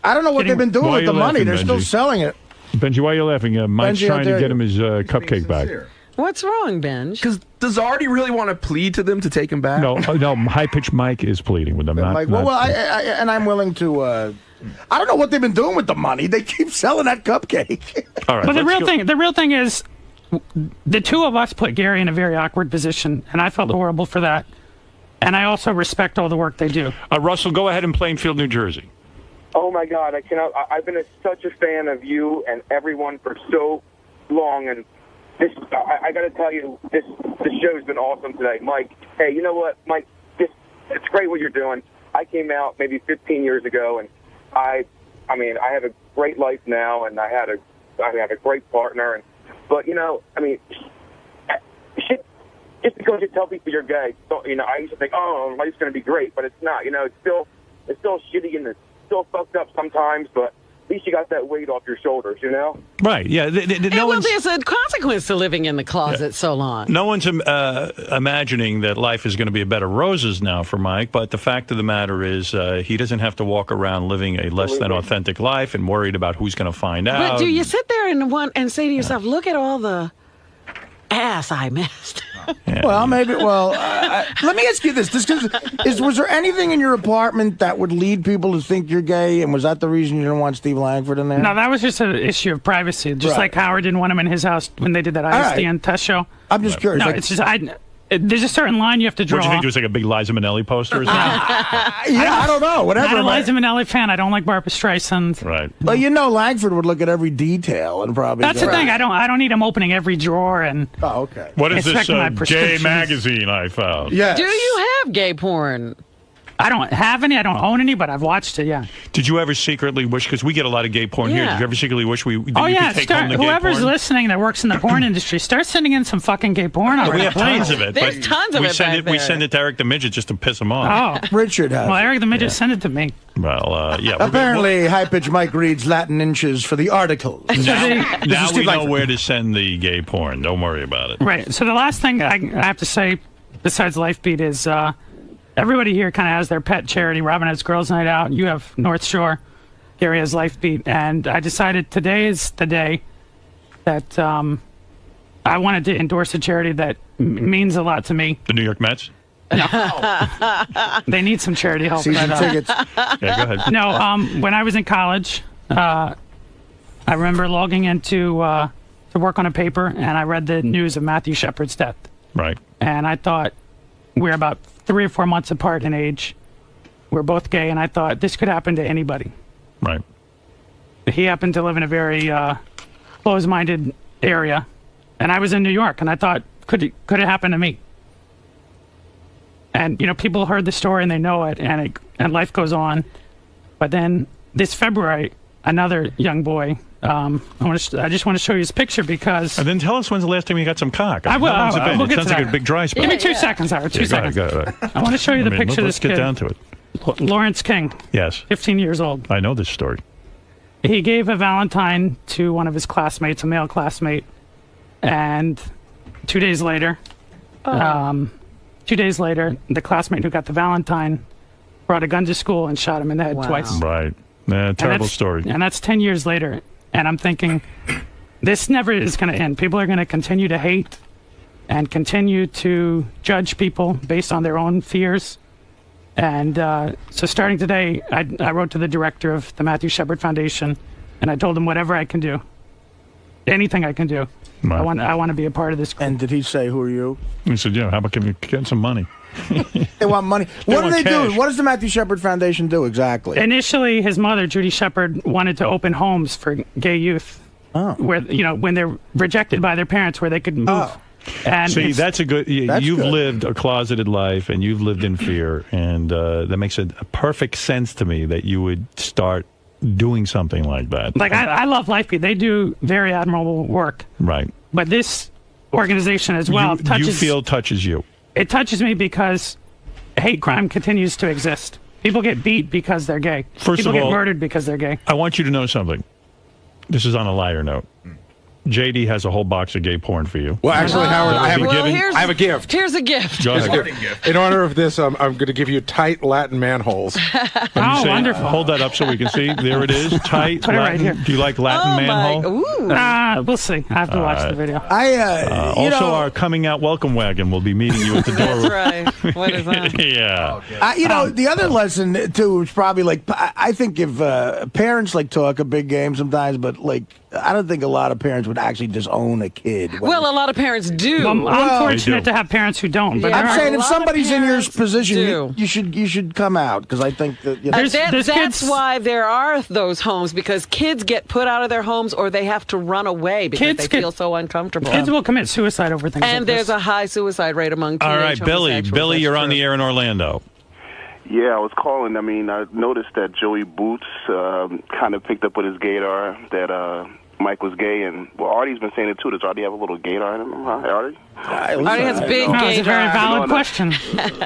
I don't know what they've been doing
Why
with
are
the
you
money.
laughing,
They're still
Benji?
selling it.
Benji, why are you laughing? Mike's
Benji, how
trying to
dare
get
you.
him his cupcake back.
What's wrong, Benj?
Because does Artie really want to plead to them to take him back?
No, High Pitch Mike is pleading with them. Not,
Like,
not-
and I'm willing to. I don't know what they've been doing with the money. They keep selling that cupcake.
All right.
But the real thing is, the two of us put Gary in a very awkward position, and I felt horrible for that. And I also respect all the work they do.
Russell, go ahead in Plainfield, New Jersey.
Oh my God! I've been such a fan of you and everyone for so long, and I got to tell you, this show's been awesome today, Mike. Hey, you know what, Mike? It's great what you're doing. I came out maybe 15 years ago, and I have a great life now, and I have a great partner, but shit. Just because you tell people you're gay, I used to think, oh, life's going to be great, but it's not. It's still shitty and it's still fucked up sometimes, but least you got that weight off your shoulders, you know?
Right, yeah.
There's a consequence to living in the closet so long.
No one's imagining that life is going to be a bed of roses now for Mike, but the fact of the matter is he doesn't have to walk around living a less than authentic life and worried about who's going to find out.
But do you sit there and say to yourself, look at all the ass I missed?
Well, maybe. Well, let me ask you this: was there anything in your apartment that would lead people to think you're gay, and was that the reason you didn't want Steve Langford in there?
No, that was just an issue of privacy. Just like Howard didn't want him in his house when they did that ISDN test show.
I'm just curious.
No, it's just there's a certain line you have to draw.
What do you think? It was like a big Liza Minnelli poster or something?
I don't know. Whatever.
I'm not a Liza Minnelli fan. I don't like Barbra Streisand.
Right.
Well, Langford would look at every detail and probably.
That's the thing. I don't need him opening every drawer and.
Oh, okay.
What is this gay
prescriptions.
magazine I found?
Yes.
Do you have gay porn?
I don't have any. I don't own any, but I've watched it. Yeah.
Did you ever secretly wish? Because we get a lot of gay porn here. Did you ever secretly wish you could take home the gay
whoever's
porn?
listening that works in the porn industry, start sending in some fucking gay porn already.
We have tons of it.
There's tons of it back
We
there.
send it to Eric the Midget just to piss him off.
Oh,
Richard has.
Well, Eric the Midget sent it to me.
Well, yeah.
Apparently, High Pitch Mike reads Latin inches for the articles.
Now we know where to send the gay porn. Don't worry about it.
Right. So the last thing I have to say, besides Lifebeat, is everybody here kind of has their pet charity. Robin has Girls Night Out. You have North Shore. Gary has Lifebeat. And I decided today is the day that I wanted to endorse a charity that means a lot to me.
The New York Mets?
They need some charity help.
Season tickets.
Yeah, go ahead.
No, when I was in college, I remember logging into to work on a paper, and I read the news of Matthew Shepard's death.
Right.
And I thought, we're about 3 or 4 months apart in age. We're both gay, and I thought this could happen to anybody.
Right.
He happened to live in a very closed-minded area, and I was in New York, and I thought, could it happen to me? And people heard the story and they know it, and life goes on. But then this February, another young boy. I just want to show you his picture because.
And then tell us when's the last time you got some cock.
I will.
How long's it been?
We'll get
It sounds
to
like
that.
a big dry spell.
Give me 2 seconds, Howard. 2 seconds.
Go ahead.
I want to show you the picture of this kid.
Let's get down to it.
Lawrence King.
Yes.
15 years old.
I know this story.
He gave a Valentine to one of his classmates, a male classmate, and 2 days later, 2 days later, the classmate who got the Valentine brought a gun to school and shot him in the head twice.
Right. Terrible story.
And that's 10 years later. And I'm thinking, this never is going to end. People are going to continue to hate and continue to judge people based on their own fears. And so starting today, I wrote to the director of the Matthew Shepard Foundation, and I told him whatever I can do, anything I can do.
Right.
I want to be a part of this group.
And did he say, who are you?
He said, how about getting some money?
They want money. What do they do? What does the Matthew Shepard Foundation do exactly?
Initially, his mother, Judy Shepard, wanted to open homes for gay youth, where when they're rejected by their parents, where they could move. And
see, that's a good. You've
good.
lived a closeted life, and you've lived in fear, and that makes a perfect sense to me that you would start doing something like that.
Like I love Lifebeat; they do very admirable work.
Right.
But this organization as well
touches you.
It touches me because hate crime continues to exist. People get beat because they're gay. People get murdered because they're gay.
I want you to know something. This is on a lighter note. JD has a whole box of gay porn for you.
Well, actually, Howard, I have a gift.
Here's a gift.
Go ahead.
In honor of this, I'm going to give you tight Latin manholes.
Wonderful.
Hold that up so we can see. There it is. Tight
Put it
Latin.
right here.
Do you like Latin manhole?
We'll see. I have to watch the video.
Also, our coming out welcome wagon will be meeting you at the door.
That's right. What is that?
Yeah.
The other lesson too is probably like I think if parents talk a big game sometimes, but I don't think a lot of parents would actually disown a kid.
Well, a lot of parents do.
I'm fortunate to have parents who don't. But
I'm saying if somebody's in your position, you should come out because I think that
that's why there are those homes, because kids get put out of their homes or they have to run away because they feel so uncomfortable.
Kids will commit suicide over things.
And
like
there's
this.
a high suicide rate among teenage
All right, Billy.
homosexuals.
Billy,
That's
you're on
true.
the air in Orlando.
Yeah, I was calling. I mean, I noticed that Joey Boots kind of picked up with his gaydar that Mike was gay, and well, Artie's been saying it too. Does Artie have a little gaydar in him, huh? Artie?
Artie has big gaydar.
That's a very valid question.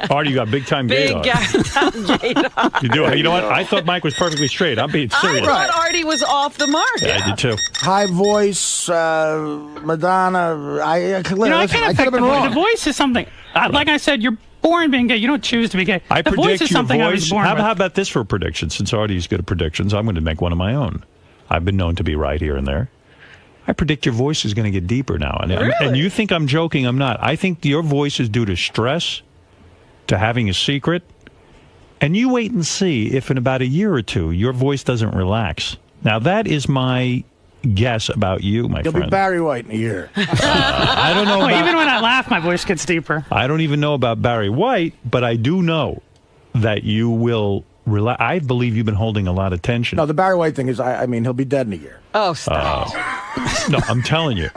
Artie, you got big time gaydar.
gaydar.
You do. You know what? I thought Mike was perfectly straight. I'm being serious.
I thought Artie was off the mark.
Yeah, I did too.
High voice, Madonna. I can't
affect the voice. The voice is something. Like I said, you're born being gay. You don't choose to be gay.
I
the
predict
voice is
your
something
voice.
I was born with.
How about this for a prediction? Since Artie's good at predictions, I'm going to make one of my own. I've been known to be right here and there. I predict your voice is going to get deeper now. And you think I'm joking. I'm not. I think your voice is due to stress, to having a secret. And you wait and see if in about a year or two, your voice doesn't relax. Now, that is my guess about you, my
You'll
friend.
be Barry White in a year.
I don't know.
Even when I laugh, my voice gets deeper.
I don't even know about Barry White, but I do know that you will relax. I believe you've been holding a lot of tension.
No, the Barry White thing is, I mean, he'll be dead in a year.
Oh, stop.
No, I'm telling you.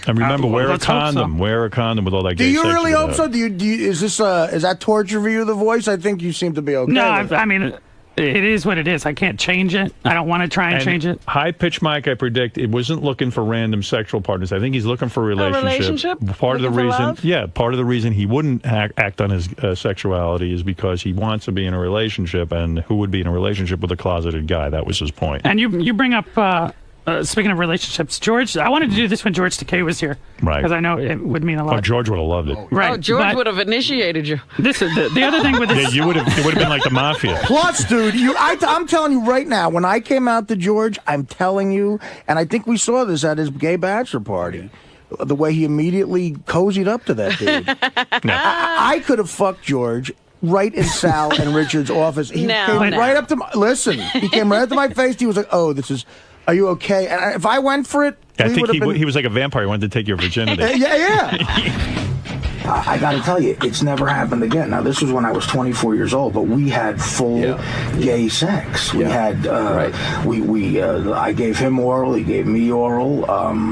And remember, wear a condom. Wear a condom with all that.
Do you really hope so? Do you? Is this? Is that torture for you? The voice? I think you seem to be okay.
No,
with it.
I mean, it is what it is. I can't change it. I don't want to try and change it.
High pitch Mike, I predict, it wasn't looking for random sexual partners. I think he's looking for a relationship. Part of the reason, part of the reason he wouldn't act on his sexuality is because he wants to be in a relationship, and who would be in a relationship with a closeted guy? That was his point.
And you bring up. Speaking of relationships, George, I wanted to do this when George Takei was here.
Right.
Because I know it would mean a lot.
Oh, George would have loved it.
Right.
Oh, George would have initiated you.
This is the other thing with this.
Yeah, it would have been like the mafia.
Plus, dude, I'm telling you right now, when I came out to George, I'm telling you, and I think we saw this at his gay bachelor party, the way he immediately cozied up to that dude. I could have fucked George right in Sal and Richard's office. He came right up to my, he came right up to my face. He was like, "Oh, this is. Are you okay?" And if I went for it,
I think he was like a vampire. He wanted to take your virginity.
Yeah. I got to tell you, it's never happened again. Now, this was when I was 24 years old, but we had full gay sex. We had, I gave him oral, he gave me oral. I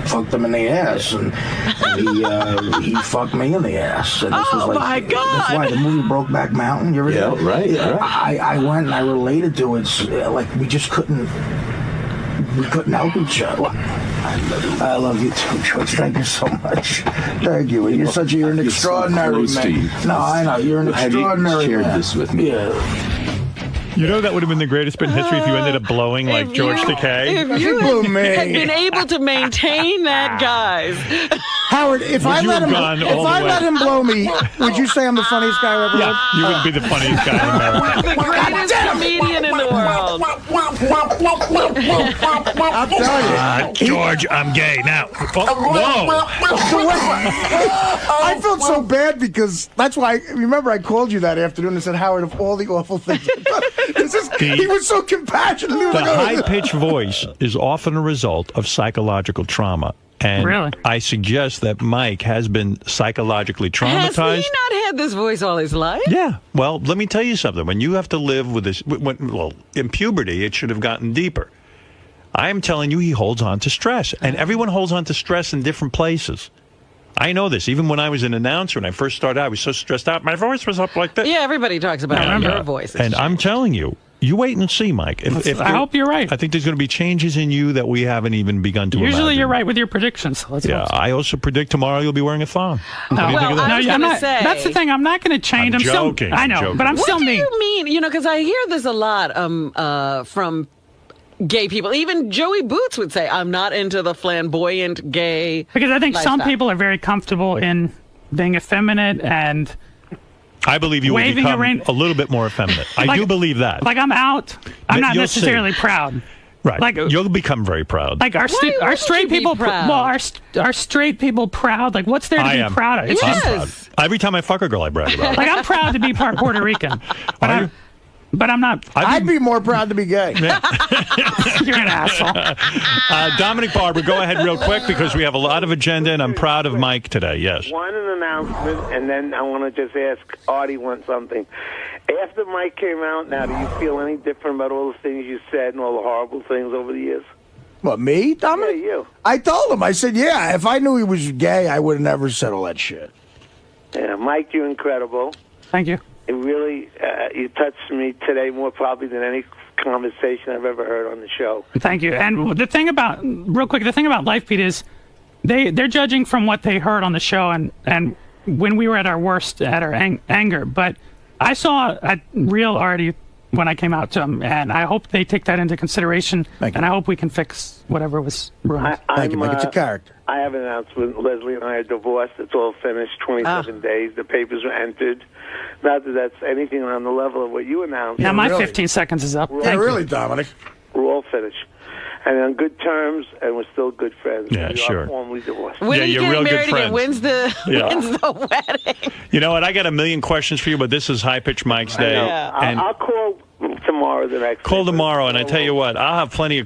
fucked him in the ass, and he fucked me in the ass. And this was like,
my God!
That's why the movie Brokeback Mountain. You ever I went and I related to it. Like we just couldn't. We couldn't help each other. I love you too, George. Thank you so much. Thank you. You're an extraordinary man. No, I know. You're an extraordinary man.
Have you shared this with me?
Yeah.
You know that would have been the greatest bit in history if you ended up blowing like George Takei.
If you had been able to maintain that, guys.
Howard, if I let him blow me, would you say I'm the funniest guy ever lived?
Yeah, you would be the funniest guy in America.
The greatest comedian in the world.
I'll tell you.
George, I'm gay now. Whoa.
I felt so bad because that's why. Remember, I called you that afternoon and said, Howard, of all the awful things. He was so compassionate. He was
The high-pitched voice is often a result of psychological trauma. And I suggest that Mike has been psychologically traumatized.
Has he not had this voice all his life?
Yeah. Well, let me tell you something. When you have to live with this, in puberty, it should have gotten deeper. I am telling you, he holds on to stress. And everyone holds on to stress in different places. I know this. Even when I was an announcer, when I first started out, I was so stressed out. My voice was up like this.
Yeah, everybody talks about your voice.
And I'm telling you, you wait and see, Mike. If
I hope you're right.
I think there's going to be changes in you that we haven't even begun to imagine.
Usually you're right with your predictions. So
I also predict tomorrow you'll be wearing a thong.
I'm not. That's the thing. I'm not going to change.
I'm joking.
I know, but I'm still me.
What do you mean? You know, because I hear this a lot from gay people. Even Joey Boots would say, I'm not into the flamboyant gay
Because I think
lifestyle.
some people are very comfortable in being effeminate and
I believe you will become a little bit more effeminate. I do believe that.
Like I'm out. I'm not necessarily proud.
Right.
Like
you'll become very proud.
Like our straight people
proud?
Well, are straight people proud? Like what's there to be proud of?
I'm proud. Every time I fuck a girl, I brag about it.
Like I'm proud to be part Puerto Rican. But I'm not.
I'd be more proud to be gay.
You're an asshole.
Dominic Barber, go ahead real quick because we have a lot of agenda and I'm proud of Mike today. Yes.
One an announcement, and then I want to just ask Artie one something. After Mike came out, now do you feel any different about all the things you said and all the horrible things over the years?
What, me, Dominic?
Yeah, you.
I told him. I said, yeah, if I knew he was gay, I would have never said all that shit.
Yeah, Mike, you're incredible.
Thank you.
it really you touched me today more probably than any conversation I've ever heard on the show.
Thank you. And the thing about, real quick, the thing about Life Beat is they're judging from what they heard on the show and when we were at our worst, at our anger. But I saw a real Artie when I came out to him, and I hope they take that into consideration, and I hope we can fix whatever was ruined.
Thank you, Mike. It's a character.
I have an announcement. Leslie and I are divorced. It's all finished. 27 days. The papers were entered. Not that that's anything on the level of what you announced.
Yeah, my 15 seconds is up. Thank you.
Dominic.
We're all finished. And on good terms, and we're still good friends.
Yeah,
we
sure.
are formally divorced.
When are you
you're
getting
real good
married again?
friends.
When's the wedding?
You know what? I got a million questions for you, but this is High Pitch Mike's day.
I know.
And
I'll call tomorrow the next
call
day.
tomorrow, and I tell you what, I'll have plenty of